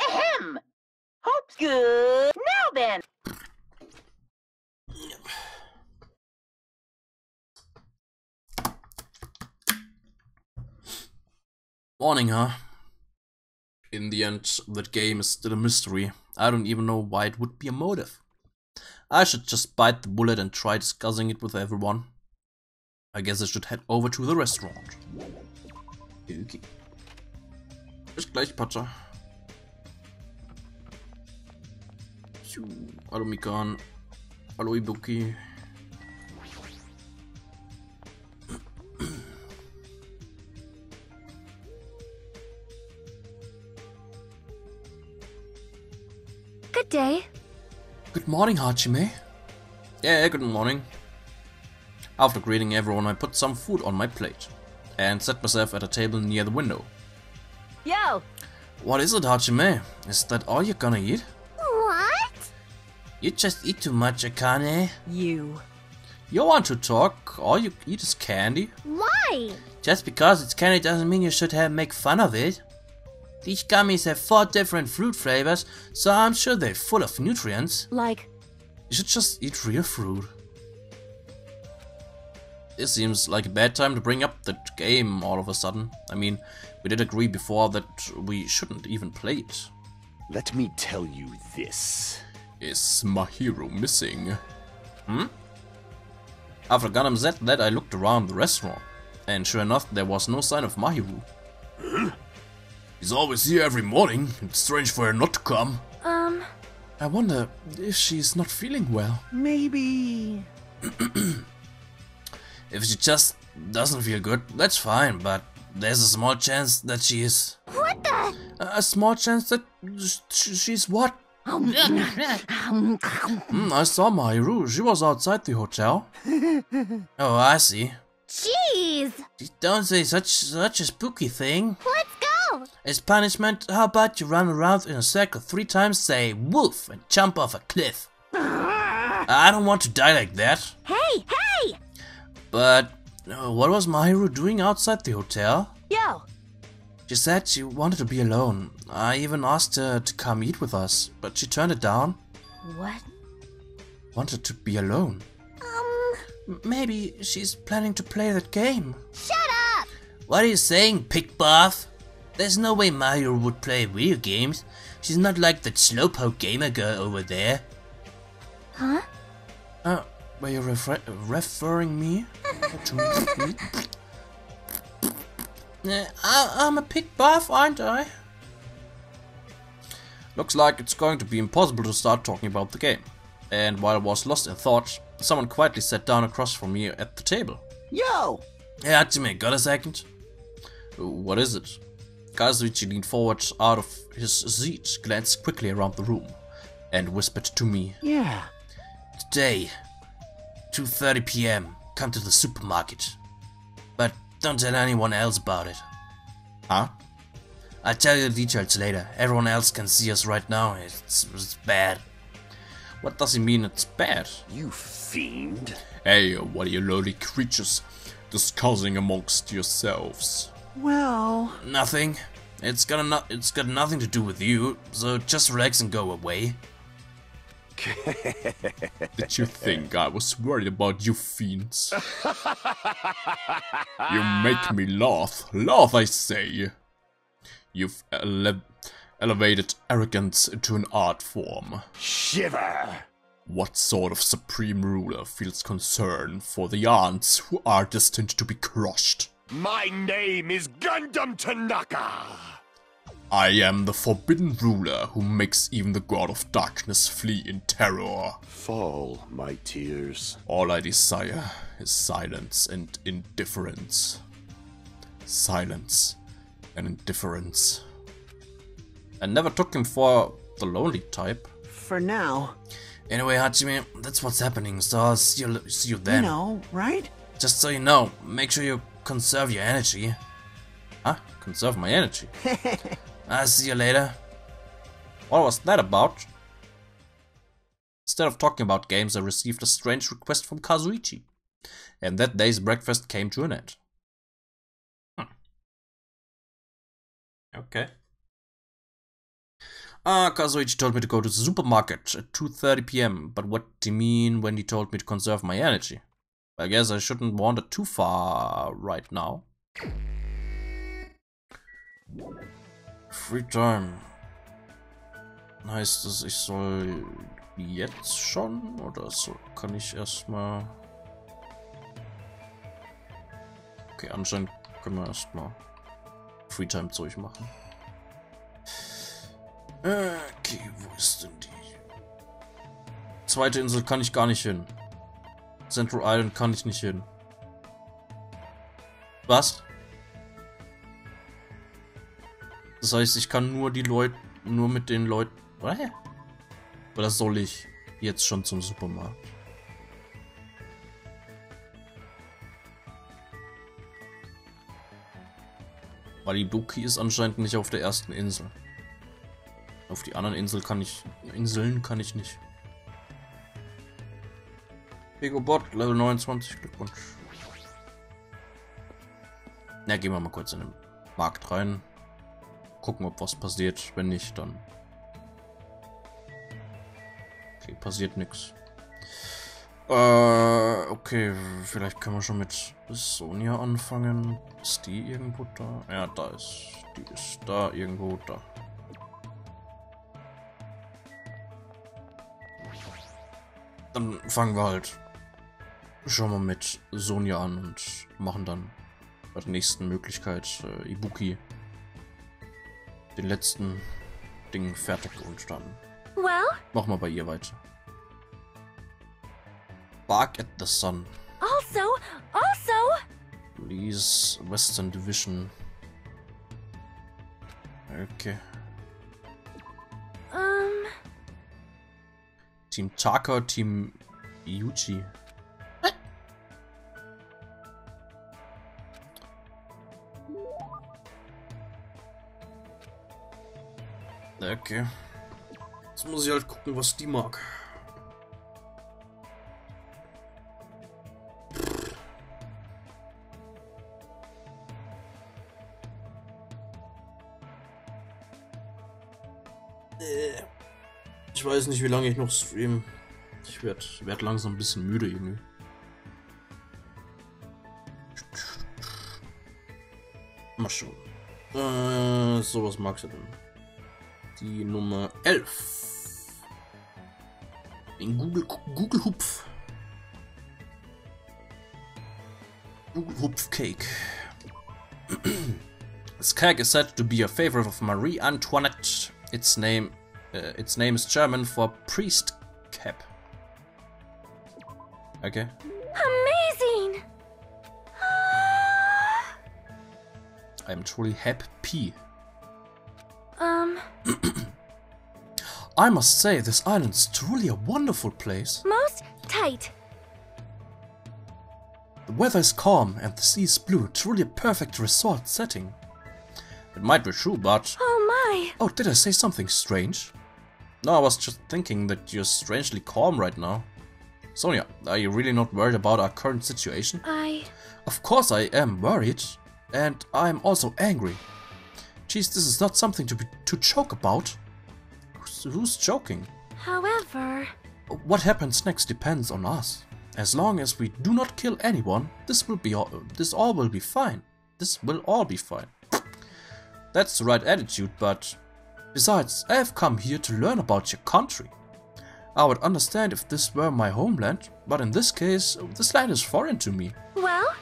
Ahem! Hope's good. Now then! Morning, huh? In the end, that game is still a mystery. I don't even know why it would be a motive. I should just bite the bullet and try discussing it with everyone. I guess I should head over to the restaurant. Okay. Bis gleich, Patscha. Hallo Mikan. Hallo Ibuki. Good day. Good morning, Hachime. Yeah, good morning. After greeting everyone, I put some food on my plate and set myself at a table near the window. Yo! What is it, Hachime? Is that all you're gonna eat? What? You just eat too much, Akane. You. You want to talk? All you eat is candy? Why? Just because it's candy doesn't mean you should make fun of it. These gummies have 4 different fruit flavors, so I'm sure they're full of nutrients. Like, You should just eat real fruit. This seems like a bad time to bring up that game all of a sudden. I mean, we did agree before that we shouldn't even play it. Let me tell you this. Is my hero missing? After Ganem said that, I looked around the restaurant, and sure enough, there was no sign of Mahiru. He's always here every morning. It's strange for her not to come. I wonder if she's not feeling well. Maybe... If she just doesn't feel good, that's fine, but there's a small chance that she is. What the? A small chance that she's what? I saw Mahiru. She was outside the hotel. Oh, I see. Jeez. Don't say such a spooky thing. Let's go. As punishment, how about you run around in a circle 3 times, say wolf, and jump off a cliff? I don't want to die like that. Hey, hey! But what was Mahiru doing outside the hotel? yo! She said she wanted to be alone. I even asked her to come eat with us, but she turned it down. What? Wanted to be alone. Maybe she's planning to play that game. Shut What are you saying, pig bath? There's no way Mario would play video games. She's not like that slowpoke gamer girl over there. Huh? Were you referring me? To me? I'm a pig bath, aren't I? Looks like it's going to be impossible to start talking about the game. And while I was lost in thought, someone quietly sat down across from me at the table. Yo! Hey Hatsune, got a second? What is it? Kazuichi leaned forward out of his seat, glanced quickly around the room, and whispered to me. Yeah. Today, 2:30 PM, come to the supermarket. But don't tell anyone else about it. Huh? I'll tell you the details later. Everyone else can see us right now. It's bad. What does he mean it's bad? You fiend. Hey, what are you lowly creatures discussing amongst yourselves? Well... Nothing. It's got nothing to do with you, so just relax and go away. Did you think I was worried about you fiends? You make me laugh. Laugh, I say. You've elevated arrogance into an art form. Shiver. What sort of supreme ruler feels concern for the ants who are destined to be crushed? My name is Gundam Tanaka. I am the forbidden ruler who makes even the god of darkness flee in terror. Fall, my tears. All I desire is silence and indifference. Silence and indifference. I never took him for the lonely type. For now. Anyway, Hachime, that's what's happening, so I'll see you then. You know, right? Just so you know, make sure you conserve your energy. Huh? Conserve my energy? I'll see you later. What was that about? Instead of talking about games, I received a strange request from Kazuichi. And that day's breakfast came to an end. Okay. Kazuichi told me to go to the supermarket at 2:30 PM, but what did he mean when he told me to conserve my energy? I guess I shouldn't wander too far right now. Free time. Heißt es, ich soll jetzt schon oder so? Kann ich erstmal. Okay, anscheinend können wir erstmal Freetime Zeug machen. Okay, wo ist denn die? Zweite Insel kann ich gar nicht hin. Central Island kann ich nicht hin. Was? Das heißt, ich kann nur mit den Leuten. Oder soll ich jetzt schon zum Supermarkt? Weil die Buki ist anscheinend nicht auf der ersten Insel. Auf die anderen Inseln kann ich nicht. Pegobot, Level 29, Glückwunsch. Na, gehen wir mal kurz in den Markt rein. Gucken, ob was passiert. Wenn nicht, dann... Okay, passiert nichts. Okay, vielleicht können wir schon mit Sonja anfangen. Ist die irgendwo da? Ja, da ist. Die ist da irgendwo da. Dann fangen wir halt schon mal mit Sonja an und machen dann bei der nächsten Möglichkeit Ibuki den letzten Ding fertig und dann machen wir bei ihr weiter. Bark at the Sun. Also. Please, Western Division. Okay. Team Taka, Team Yuji. Okay. Jetzt muss ich halt gucken, was die mag. Ich weiß nicht, wie lange ich noch streame. Ich werd langsam ein bisschen müde irgendwie. Mal schon. Sowas magst du denn. Die Nummer 11. In Google Hupf. Google Hupf Cake. This cake is said to be a favorite of Marie Antoinette. Its name is German for priest cap. Okay. Amazing! I am truly happy. I must say, this island is truly a wonderful place. Most tight. The weather is calm and the sea is blue, truly a perfect resort setting. It might be true, but... Oh my! Oh, did I say something strange? No, I was just thinking that you're strangely calm right now. Sonia, are you really not worried about our current situation? Of course I am worried. And I'm also angry. Geez, this is not something to joke about. Who's joking? However... What happens next depends on us. As long as we do not kill anyone, this all will be fine. This will all be fine. That's the right attitude, but... Besides, I have come here to learn about your country. I would understand if this were my homeland, but in this case, this land is foreign to me. Well?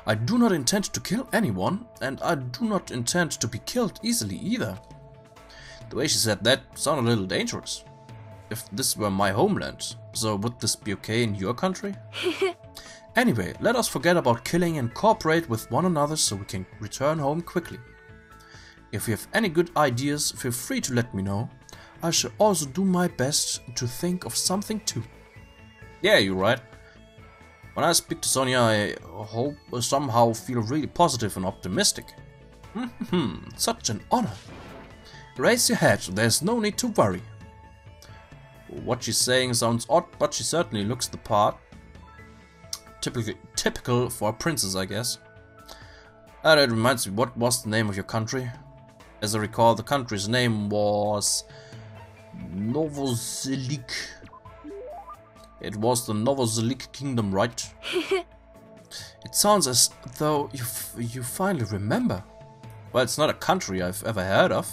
I do not intend to kill anyone, and I do not intend to be killed easily either. The way she said that sounded a little dangerous. If this were my homeland, so would this be okay in your country? Anyway, let us forget about killing and cooperate with one another so we can return home quickly. If you have any good ideas, feel free to let me know. I shall also do my best to think of something too. Yeah, you're right. When I speak to Sonia, I hope somehow feel really positive and optimistic. Such an honor. Raise your head, there's no need to worry. What she's saying sounds odd, but she certainly looks the part. Typical for a princess, I guess. And it reminds me, what was the name of your country? As I recall, the country's name was... Novoselic. It was the Novoselic Kingdom, right? It sounds as though you finally remember. Well, it's not a country I've ever heard of.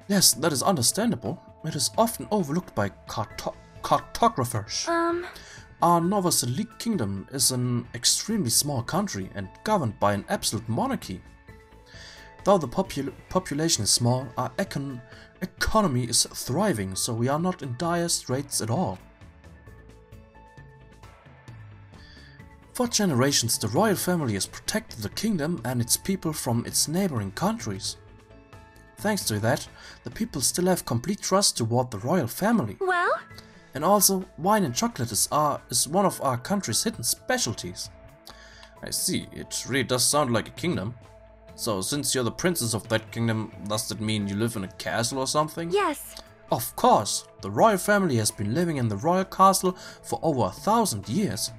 Yes, that is understandable. It is often overlooked by cartographers. Our Novoselic Kingdom is an extremely small country and governed by an absolute monarchy. Though the population is small, our economy is thriving, so we are not in dire straits at all. For generations, the royal family has protected the kingdom and its people from its neighboring countries. Thanks to that, the people still have complete trust toward the royal family. Well? And also, wine and chocolate is one of our country's hidden specialties. I see, it really does sound like a kingdom. So, since you're the princess of that kingdom, does that mean you live in a castle or something? Yes. Of course! The royal family has been living in the royal castle for over 1,000 years.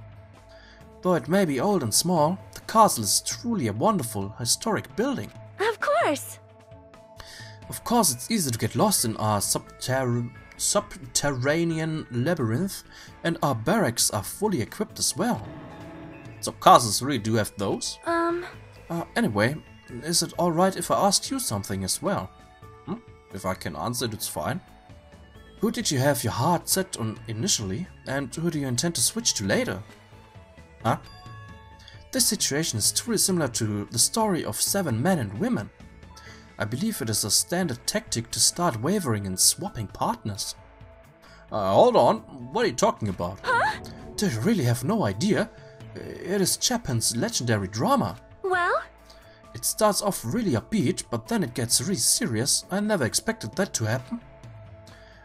Though it may be old and small, the castle is truly a wonderful, historic building. Of course! Of course, it's easy to get lost in our subterranean labyrinth, and our barracks are fully equipped as well. So castles really do have those? Anyway, is it alright if I ask you something as well? If I can answer it, it's fine. Who did you have your heart set on initially, and who do you intend to switch to later? Huh? This situation is truly similar to the story of 7 men and women. I believe it is a standard tactic to start wavering and swapping partners. Hold on, what are you talking about? Huh? Do you really have no idea? It is Japan's legendary drama. Well? It starts off really upbeat, but then it gets really serious. I never expected that to happen.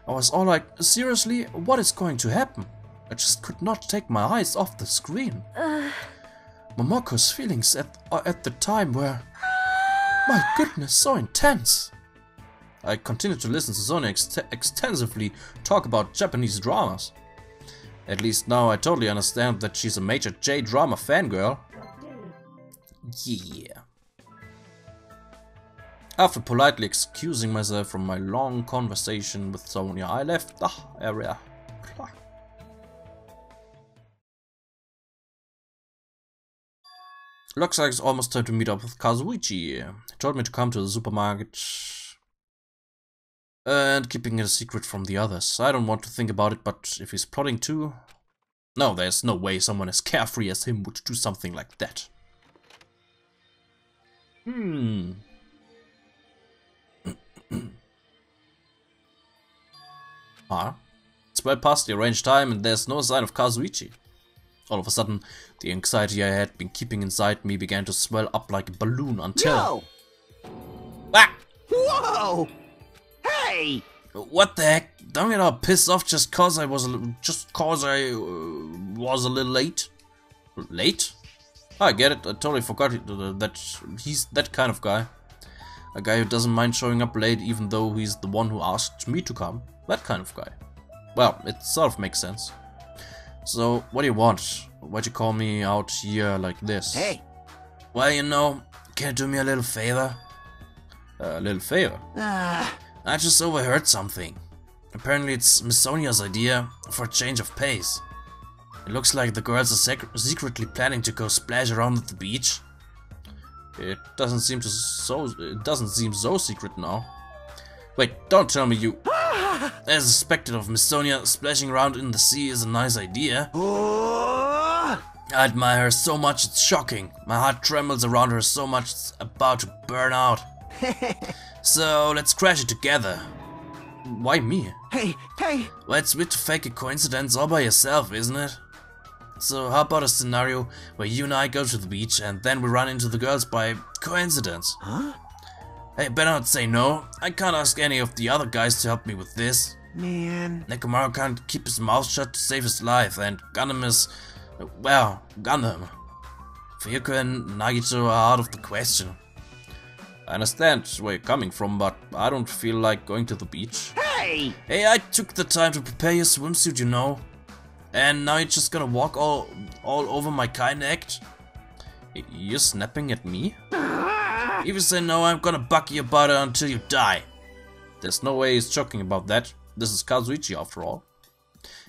I was all like, seriously, what is going to happen? I just could not take my eyes off the screen. Momoko's feelings at the time were... My goodness, so intense. I continued to listen to Sonia extensively talk about Japanese dramas. At least now I totally understand that she's a major J-drama fangirl. Yeah. After politely excusing myself from my long conversation with Sonia, I left the area. Looks like it's almost time to meet up with Kazuichi. He told me to come to the supermarket and keeping it a secret from the others. I don't want to think about it, but if he's plotting too... No, there's no way someone as carefree as him would do something like that. It's well past the arranged time and there's no sign of Kazuichi. All of a sudden, the anxiety I had been keeping inside me began to swell up like a balloon until... Ah! Whoa! Hey! What the heck? Don't get all pissed off just cause I was a little late. Late? I get it. I totally forgot that he's that kind of guy. A guy who doesn't mind showing up late even though he's the one who asked me to come. That kind of guy. Well, it sort of makes sense. So, what do you want? Why'd you call me out here like this? Hey! Well, you know, can you do me a little favor? A little favor? I just overheard something. Apparently it's Miss Sonia's idea for a change of pace. It looks like the girls are secretly planning to go splash around at the beach. It doesn't seem so secret now. Wait, don't tell me you... As suspected of Miss Sonia, splashing around in the sea is a nice idea. I admire her so much it's shocking. My heart trembles around her so much it's about to burn out. So let's crash it together. Why me? Hey! Well, it's weird to fake a coincidence all by yourself, isn't it? So how about a scenario where you and I go to the beach and then we run into the girls by coincidence? Huh? Hey, better not say no. I can't ask any of the other guys to help me with this. Man... Nekomaru can't keep his mouth shut to save his life, and Gundam is... well, Gundam. Fuyuko and Nagito are out of the question. I understand where you're coming from, but I don't feel like going to the beach. Hey! Hey, I took the time to prepare your swimsuit, you know. And now you're just gonna walk all over my kind act? You're snapping at me? If you say no, I'm gonna buck your butt until you die. There's no way he's joking about that. This is Kazuichi after all.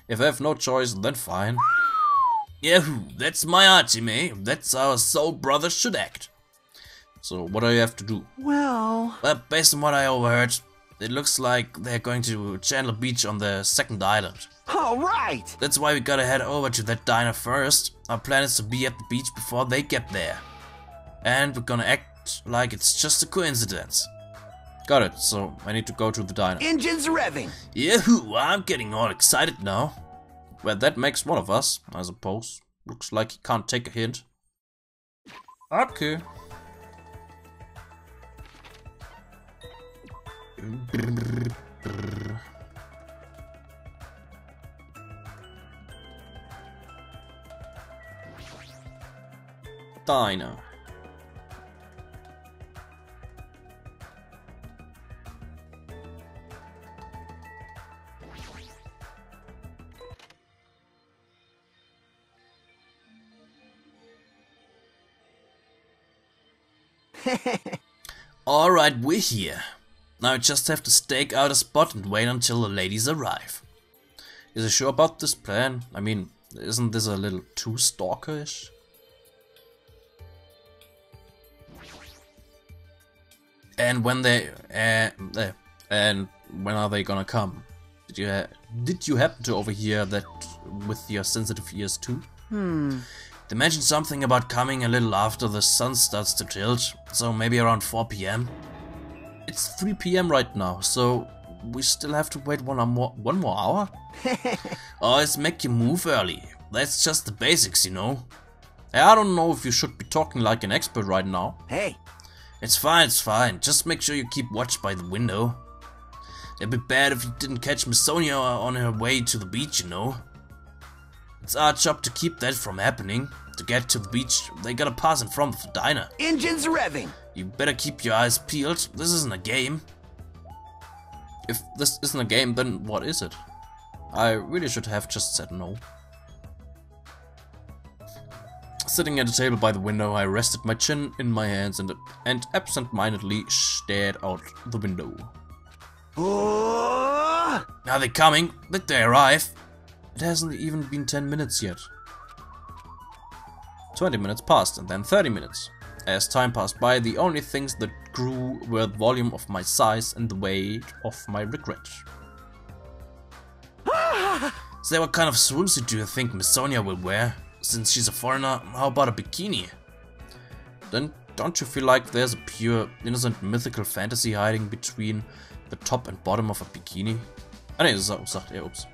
If I have no choice, then fine. Yahoo, that's my Hajime. That's how a soul brother should act. So what do you have to do? Well, based on what I overheard, it looks like they're going to Chandler Beach on the second island. alright! That's why we gotta head over to that diner first. Our plan is to be at the beach before they get there. And we're gonna act like it's just a coincidence. Got it, so I need to go to the diner. Engines revving! Yahoo, I'm getting all excited now. Well, that makes one of us, I suppose. Looks like he can't take a hint. Okay. Diner. Alright, we're here. Now I just have to stake out a spot and wait until the ladies arrive. Is he sure about this plan? I mean, isn't this a little too stalkerish? And when when are they gonna come? Did you happen to overhear that with your sensitive ears too? They mentioned something about coming a little after the sun starts to tilt, so maybe around 4 PM. It's 3 PM right now, so we still have to wait one more hour? Always make you move early. That's just the basics, you know. I don't know if you should be talking like an expert right now. Hey! It's fine. Just make sure you keep watch by the window. It'd be bad if you didn't catch Miss Sonia on her way to the beach, you know. It's our job to keep that from happening. To get to the beach, they gotta pass in front of the diner. Engines revving! You better keep your eyes peeled. This isn't a game. If this isn't a game, then what is it? I really should have just said no. Sitting at a table by the window, I rested my chin in my hands and absent-mindedly stared out the window. Oh! Are they coming? Did they arrive? It hasn't even been 10 minutes yet. 20 minutes passed, and then 30 minutes. As time passed by, the only things that grew were the volume of my sighs and the weight of my regret. Say, what kind of swimsuit do you think Miss Sonia will wear? Since she's a foreigner, how about a bikini? Then don't you feel like there's a pure, innocent, mythical fantasy hiding between the top and bottom of a bikini? Nee, sagt er, ups.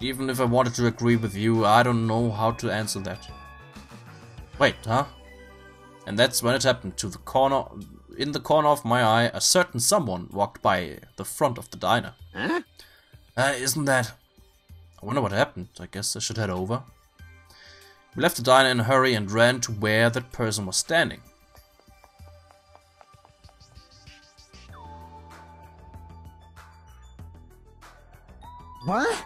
Even if I wanted to agree with you, I don't know how to answer that. Wait, huh? And that's when it happened. In the corner of my eye, a certain someone walked by the front of the diner. Huh? Isn't that... I wonder what happened. I guess I should head over. We left the diner in a hurry and ran to where that person was standing. What?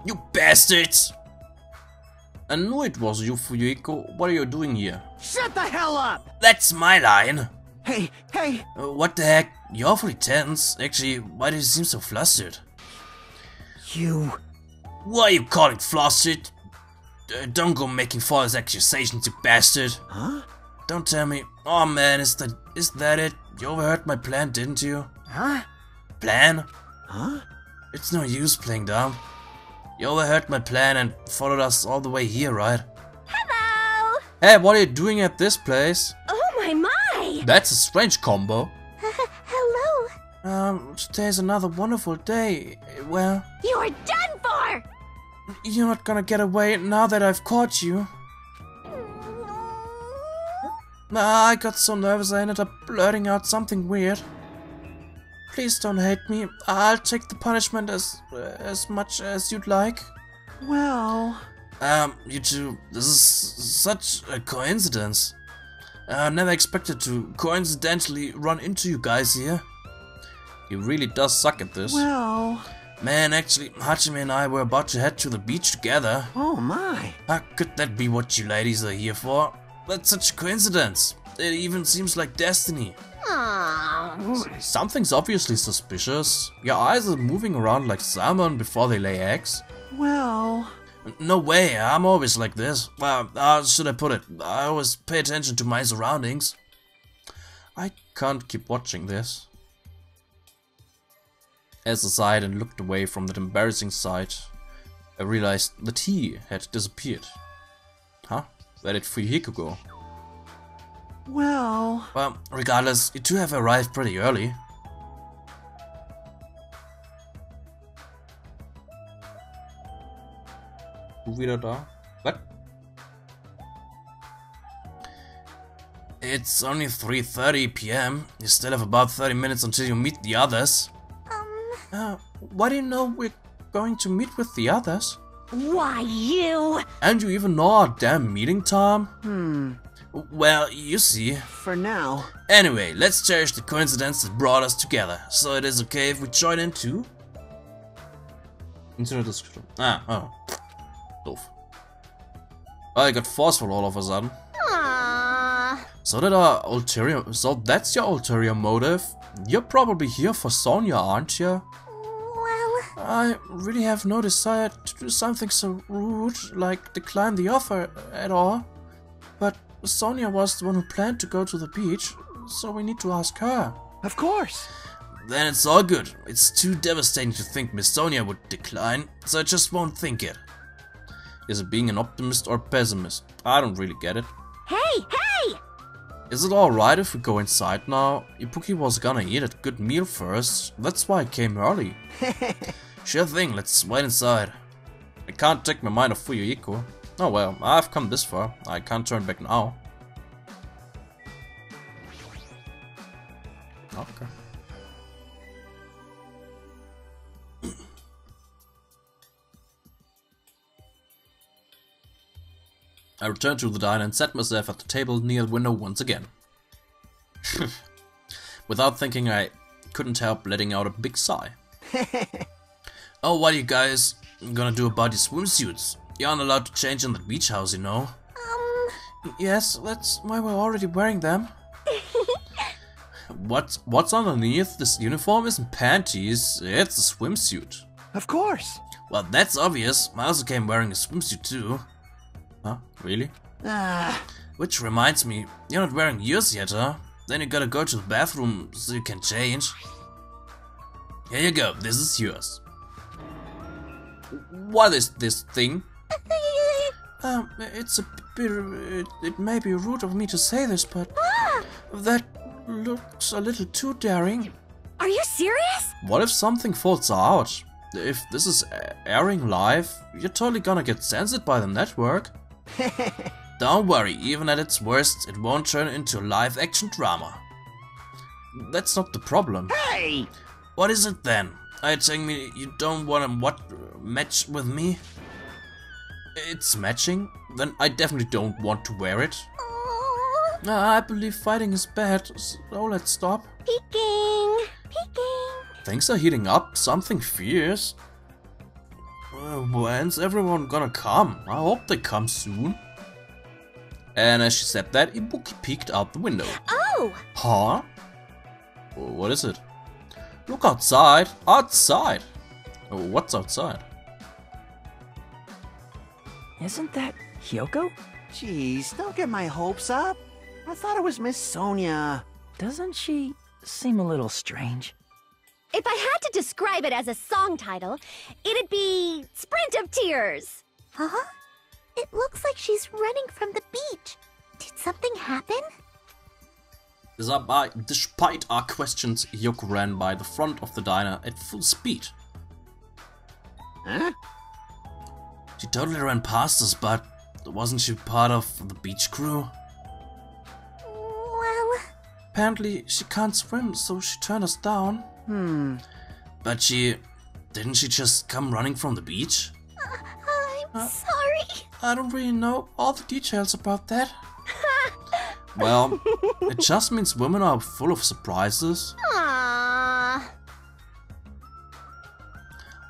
You bastards! I knew it was you, Fuyuhiko. What are you doing here? Shut the hell up! That's my line! Hey! What the heck? You're awfully tense. Actually, why do you seem so flustered? You... Why are you calling flustered? Don't go making false accusations, you bastard. Huh? Don't tell me. Oh man, is that it? You overheard my plan, didn't you? Huh? Plan? Huh? It's no use playing dumb. You overheard my plan and followed us all the way here, right? Hello! Hey, what are you doing at this place? Oh my! That's a strange combo. Hello? Today's another wonderful day. Well, You're done for! you're not gonna get away now that I've caught you. I got so nervous I ended up blurting out something weird. Please don't hate me. I'll take the punishment as much as you'd like. Well... You two, this is such a coincidence. I never expected to coincidentally run into you guys here. He really does suck at this. Well... Man, actually, Hajime and I were about to head to the beach together. Oh my... How could that be what you ladies are here for? That's such a coincidence. It even seems like destiny. Aww. Something's obviously suspicious. Your eyes are moving around like salmon before they lay eggs. Well... No way, I'm always like this. Well, how should I put it? I always pay attention to my surroundings. I can't keep watching this. As I sighed and looked away from that embarrassing sight, I realized that he had disappeared. Huh? Where did Fuyuhiko go? Well... Well, regardless, you two have arrived pretty early. Wieder da? What? It's only 3:30 PM. You still have about 30 minutes until you meet the others. Why do you know we're going to meet with the others? Why, you... And you even know our damn meeting time? Well, you see. For now... Anyway, let's cherish the coincidence that brought us together. So it is okay if we join in too? Into the description. Doof. Well, I got forceful all of a sudden. Aww. So that's your ulterior motive? You're probably here for Sonia, aren't you? Well... I really have no desire to do something so rude, like decline the offer at all. But Sonia was the one who planned to go to the beach, so we need to ask her. Of course! Then it's all good. It's too devastating to think Miss Sonia would decline, so I just won't think it. Is it being an optimist or pessimist? I don't really get it. Hey! Is it alright if we go inside now? Ibuki was gonna eat a good meal first, that's why I came early. Sure thing, let's wait inside. I can't take my mind off Fuyuhiko. Oh well, I've come this far, I can't turn back now. Okay. I returned to the diner and sat myself at the table near the window once again. Without thinking, I couldn't help letting out a big sigh. Oh, what are you guys gonna do about your swimsuits? You aren't allowed to change in the beach house, you know. Yes, that's why we're already wearing them. What's underneath this uniform isn't panties, it's a swimsuit. Of course! Well, that's obvious. I also came wearing a swimsuit too. Huh? Really? Which reminds me, you're not wearing yours yet, huh? Then you gotta go to the bathroom so you can change. Here you go, this is yours. What is this thing? It's a bit... It may be rude of me to say this, but... that looks a little too daring. Are you serious? What if something falls out? If this is airing live, you're totally gonna get censored by the network. Don't worry, even at its worst, it won't turn into a live-action drama. That's not the problem. Hey! What is it then? Are you telling me you don't want to match with me? It's matching? Then I definitely don't want to wear it. I believe fighting is bad, so let's stop. Peeking! Things are heating up, something fierce. When's everyone gonna come? I hope they come soon. And as she said that, Ibuki peeked out the window. Oh! Huh? What is it? Look outside! Outside! What's outside? Isn't that Hyoko? Jeez, don't get my hopes up. I thought it was Miss Sonia. Doesn't she seem a little strange? If I had to describe it as a song title, it'd be Sprint of Tears. Huh? It looks like she's running from the beach. Did something happen? Despite our questions, Hyoko ran by the front of the diner at full speed. Huh? She totally ran past us, but wasn't she part of the beach crew? Well... Apparently she can't swim, so she turned us down. But didn't she just come running from the beach? I'm sorry. I don't really know all the details about that. Well, it just means women are full of surprises. Aww.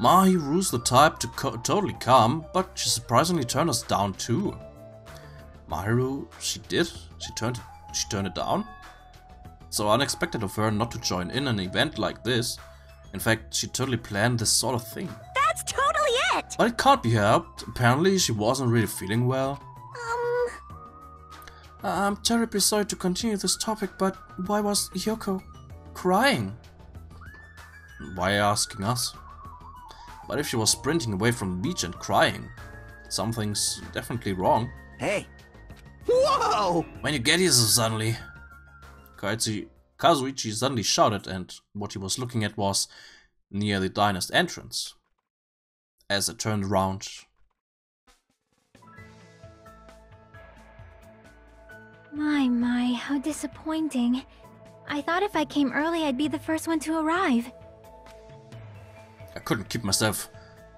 Mahiru's the type to totally come, but she surprisingly turned us down too. Mahiru, she did? She turned it down? So unexpected of her not to join in an event like this. In fact, she totally planned this sort of thing. That's totally it! But it can't be helped. Apparently she wasn't really feeling well. I'm terribly sorry to continue this topic, but why was Hyoko crying? Why are you asking us? But if she was sprinting away from the beach and crying, something's definitely wrong. Hey! Whoa! When you get here so suddenly... Kazuichi suddenly shouted, and what he was looking at was near the diner's entrance. As it turned around... My, how disappointing. I thought if I came early, I'd be the first one to arrive. I couldn't keep myself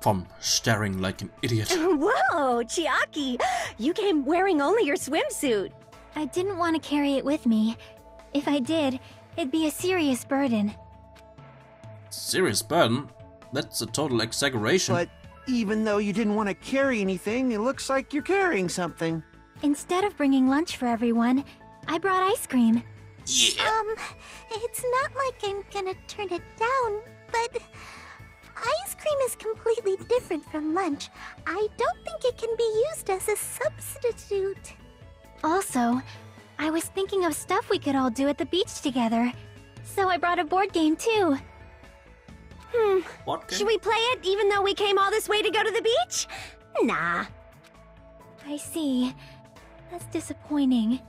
from staring like an idiot. Whoa, Chiaki! You came wearing only your swimsuit. I didn't want to carry it with me. If I did, it'd be a serious burden. Serious burden? That's a total exaggeration. But even though you didn't want to carry anything, it looks like you're carrying something. Instead of bringing lunch for everyone, I brought ice cream. Yeah. It's not like I'm gonna turn it down, but ice cream is completely different from lunch. I don't think it can be used as a substitute. Also, I was thinking of stuff we could all do at the beach together, so I brought a board game too. What game? Should we play it even though we came all this way to go to the beach? Nah. I see. That's disappointing.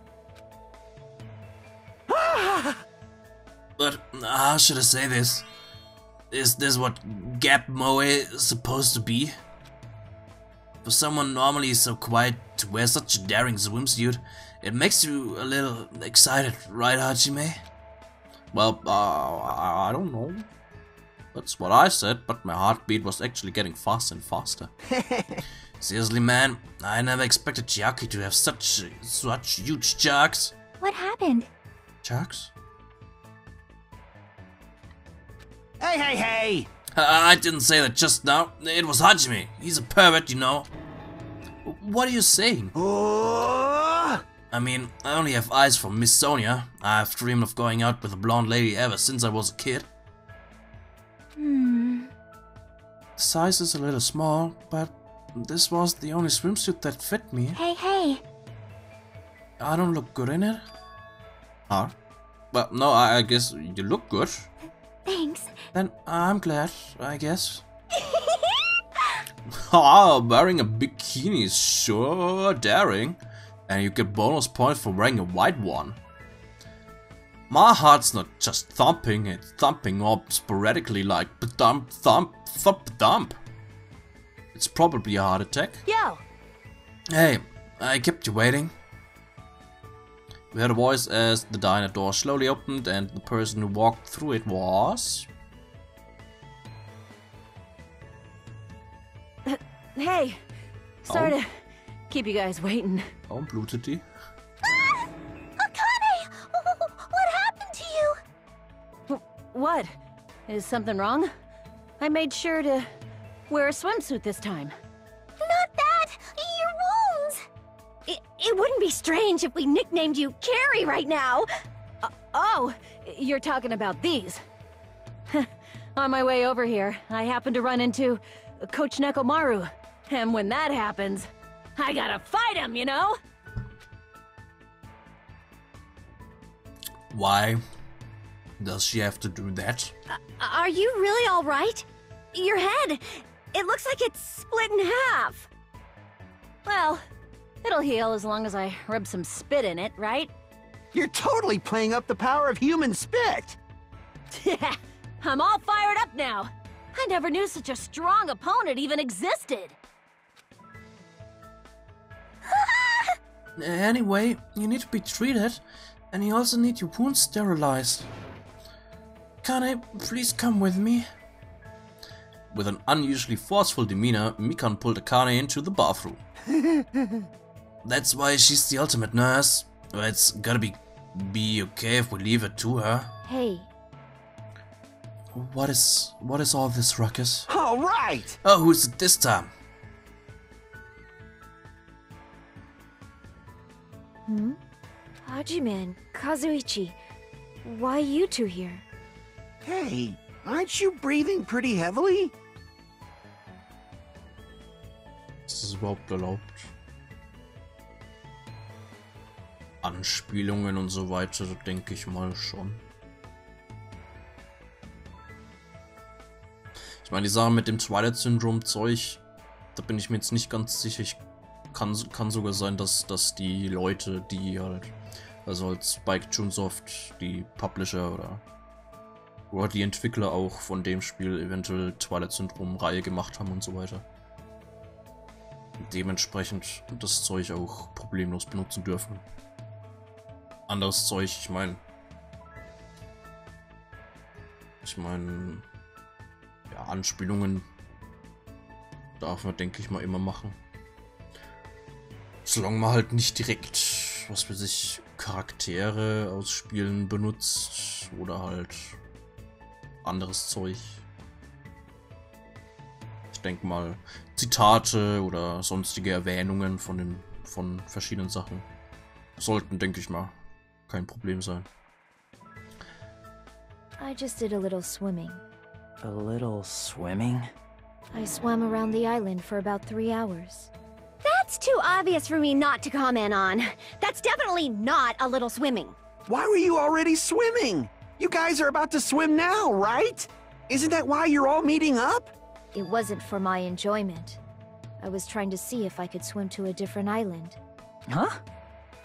But how should I say this? Is this what Gap Moe is supposed to be? For someone normally so quiet to wear such a daring swimsuit, it makes you a little excited, right, Hajime? Well, I don't know. That's what I said, but my heartbeat was actually getting faster and faster. Seriously, man, I never expected Chiaki to have such huge jugs. What happened? Jugs? Hey! I didn't say that just now. It was Hajime. He's a pervert, you know. What are you saying? Oh! I mean, I only have eyes for Miss Sonia. I've dreamed of going out with a blonde lady ever since I was a kid. The size is a little small, but this was the only swimsuit that fit me. Hey! I don't look good in it? Huh? Well, no, I guess you look good. Thanks. Then I'm glad, I guess. Ah, wearing a bikini is sure daring. And you get bonus points for wearing a white one. My heart's not just thumping, it's thumping up sporadically like ba-dump, thump, thump, dump. It's probably a heart attack. Yo! Hey, I kept you waiting. We heard a voice as the diner door slowly opened and the person who walked through it was... Hey, sorry to keep you guys waiting. Warum blutet die? Ah! Akane! What happened to you? What? Is something wrong? I made sure to wear a swimsuit this time. Not that! Your wounds! It wouldn't be strange if we nicknamed you Carrie right now. Oh, you're talking about these. On my way over here, I happened to run into Coach Nekomaru. And when that happens, I gotta fight him, you know? Why does she have to do that? Are you really all right? Your head, it looks like it's split in half. Well, it'll heal as long as I rub some spit in it, right? You're totally playing up the power of human spit! Yeah, I'm all fired up now. I never knew such a strong opponent even existed. Anyway, you need to be treated, and you also need your wounds sterilized. Can I please come with me? With an unusually forceful demeanor, Mikan pulled Akane into the bathroom. That's why she's the ultimate nurse. It's gotta be okay if we leave it to her. Hey. What is all this ruckus? All right! Oh, who's it this time? Hajime, Kazuichi, why you two here? Hey, aren't you breathing pretty heavily? Ist das überhaupt erlaubt? Anspielungen und so weiter, denke ich mal schon. Ich meine, die Sache mit dem Twilight-Syndrom-Zeug, da bin ich mir jetzt nicht ganz sicher. Kann sogar sein, dass die Leute, die halt, also als Spike Chunsoft, die Publisher oder die Entwickler auch von dem Spiel eventuell Twilight-Syndrom-Reihe gemacht haben und so weiter. Dementsprechend das Zeug auch problemlos benutzen dürfen. Anderes Zeug, ich meine, ja, Anspielungen darf man, denke ich mal, immer machen. Solange man halt nicht direkt, was für sich, Charaktere aus Spielen benutzt oder halt anderes Zeug. Ich denke mal, Zitate oder sonstige Erwähnungen von verschiedenen Sachen sollten, denke ich mal, kein Problem sein. I just did a little swimming. A little swimming? I swam around the island for about 3 hours. That's too obvious for me not to comment on. That's definitely not a little swimming. Why were you already swimming? You guys are about to swim now, right? Isn't that why you're all meeting up? It wasn't for my enjoyment. I was trying to see if I could swim to a different island. Huh?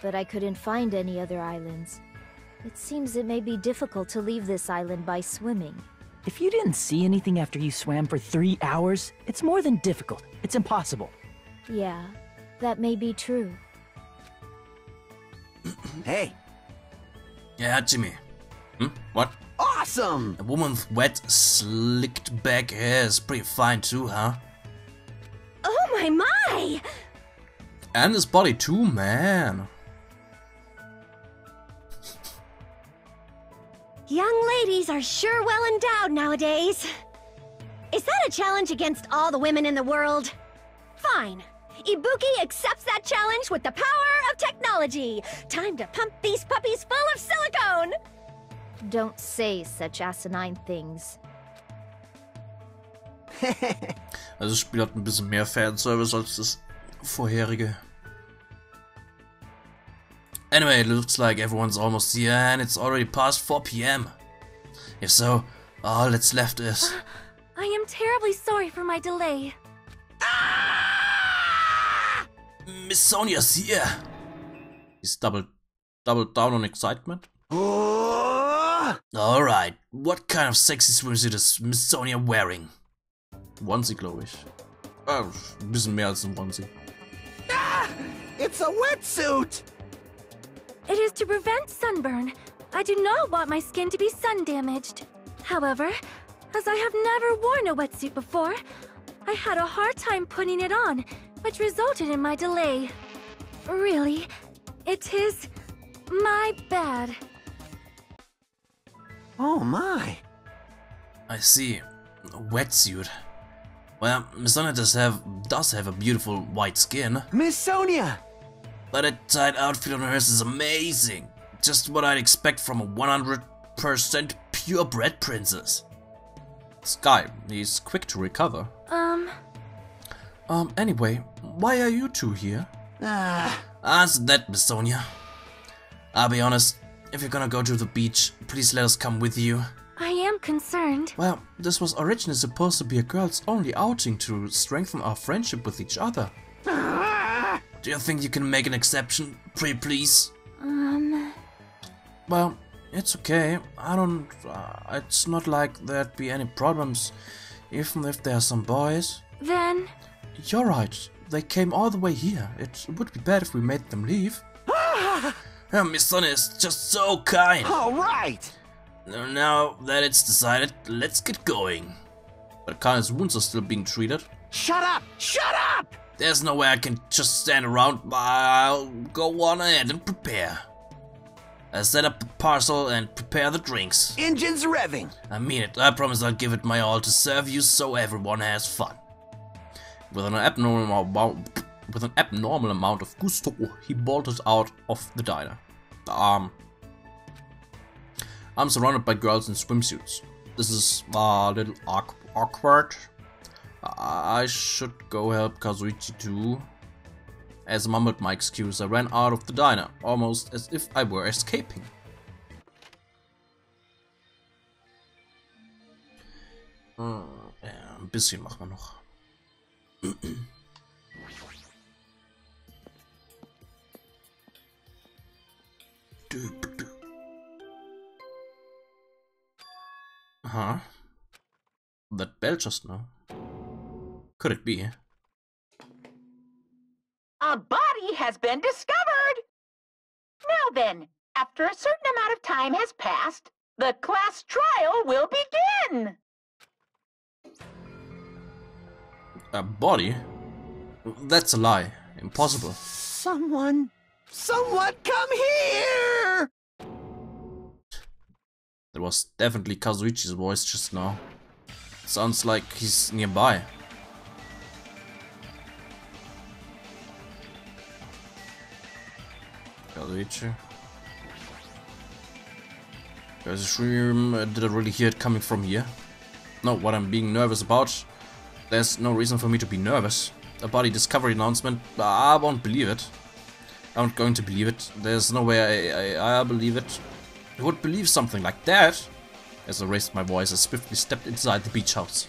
But I couldn't find any other islands. It seems it may be difficult to leave this island by swimming. If you didn't see anything after you swam for 3 hours, it's more than difficult. It's impossible. Yeah, that may be true. Hey. Yeah, Jimmy. What? Awesome! A woman with wet, slicked back hair is pretty fine too, huh? Oh my! And his body too, man. Young ladies are sure well endowed nowadays. Is that a challenge against all the women in the world? Fine. Ibuki accepts that challenge with the power of technology. Time to pump these puppies full of silicone! Don't say such asinine things. Also das Spiel hat ein bisschen mehr Fanservice als das vorherige. Anyway, it looks like everyone's almost here and it's already past 4 p.m. If so, all that's left is... I am terribly sorry for my delay. Miss Sonia's here! He's doubled down on excitement. Alright, what kind of sexy swimsuit is Miss Sonia wearing? Onesie, glaube ich. Ein bisschen mehr als ein Onesie. It's a wetsuit! It is to prevent sunburn. I do not want my skin to be sun damaged. However, as I have never worn a wetsuit before, I had a hard time putting it on, which resulted in my delay. Really, it is my bad. Oh my. I see. A wetsuit. Well, Miss Sonia does have a beautiful white skin. Miss Sonia! But that tight outfit on hers is amazing. Just what I'd expect from a 100% purebred princess. Sky, he's quick to recover. Anyway, why are you two here? Answer that, Miss Sonia. I'll be honest, if you're gonna go to the beach, please let us come with you. I am concerned. Well, this was originally supposed to be a girls-only outing to strengthen our friendship with each other. Do you think you can make an exception, please? Well, it's okay. It's not like there'd be any problems, even if there are some boys. Then... You're right. They came all the way here. It would be bad if we made them leave. Miss Sonia is just so kind. All right. Now that it's decided, let's get going. But Khan's wounds are still being treated. Shut up! Shut up! There's no way I can just stand around. I'll go on ahead and prepare. I'll set up the parcel and prepare the drinks. Engines revving. I mean it. I promise I'll give it my all to serve you so everyone has fun. With an abnormal amount of gusto, he bolted out of the diner. I'm surrounded by girls in swimsuits. This is a little awkward. I should go help Kazuichi too. As I mumbled my excuse, I ran out of the diner, almost as if I were escaping. Ja, ein bisschen machen wir noch. Huh? That bell just now. Could it be? A body has been discovered! Now then, after a certain amount of time has passed, the class trial will begin! A body? That's a lie. Impossible. Someone come here! That was definitely Kazuichi's voice just now. Sounds like he's nearby. Kazuichi. Did I really hear it coming from here? No, what I'm being nervous about? There's no reason for me to be nervous. A body discovery announcement, I won't believe it. I'm not going to believe it. There's no way I'll believe it. I would believe something like that. As I raised my voice, I swiftly stepped inside the beach house.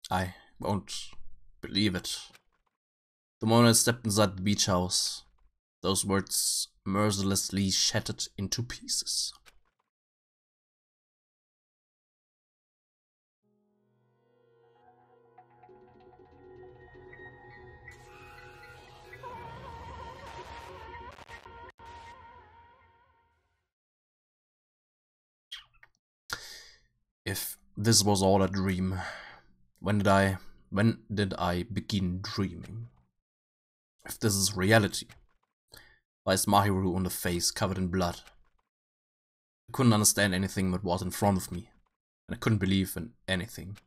I won't believe it. The moment I stepped inside the beach house, those words mercilessly shattered into pieces. If this was all a dream, when did I begin dreaming? If this is reality, why is Mahiru on the face covered in blood? I couldn't understand anything that was in front of me, and I couldn't believe in anything.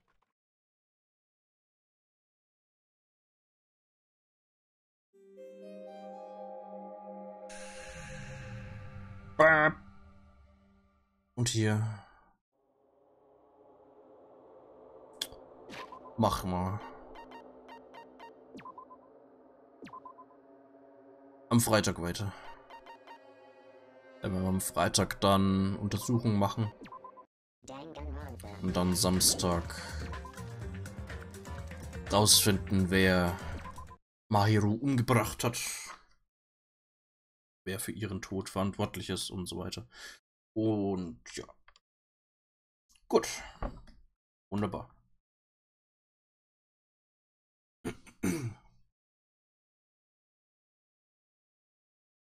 Und hier. Mach mal. am Freitag weiter. Wenn wir am Freitag dann Untersuchungen machen. Und dann Samstag rausfinden, wer Mahiru umgebracht hat. Wer für ihren Tod verantwortlich ist und so weiter. Und ja. Gut. Wunderbar.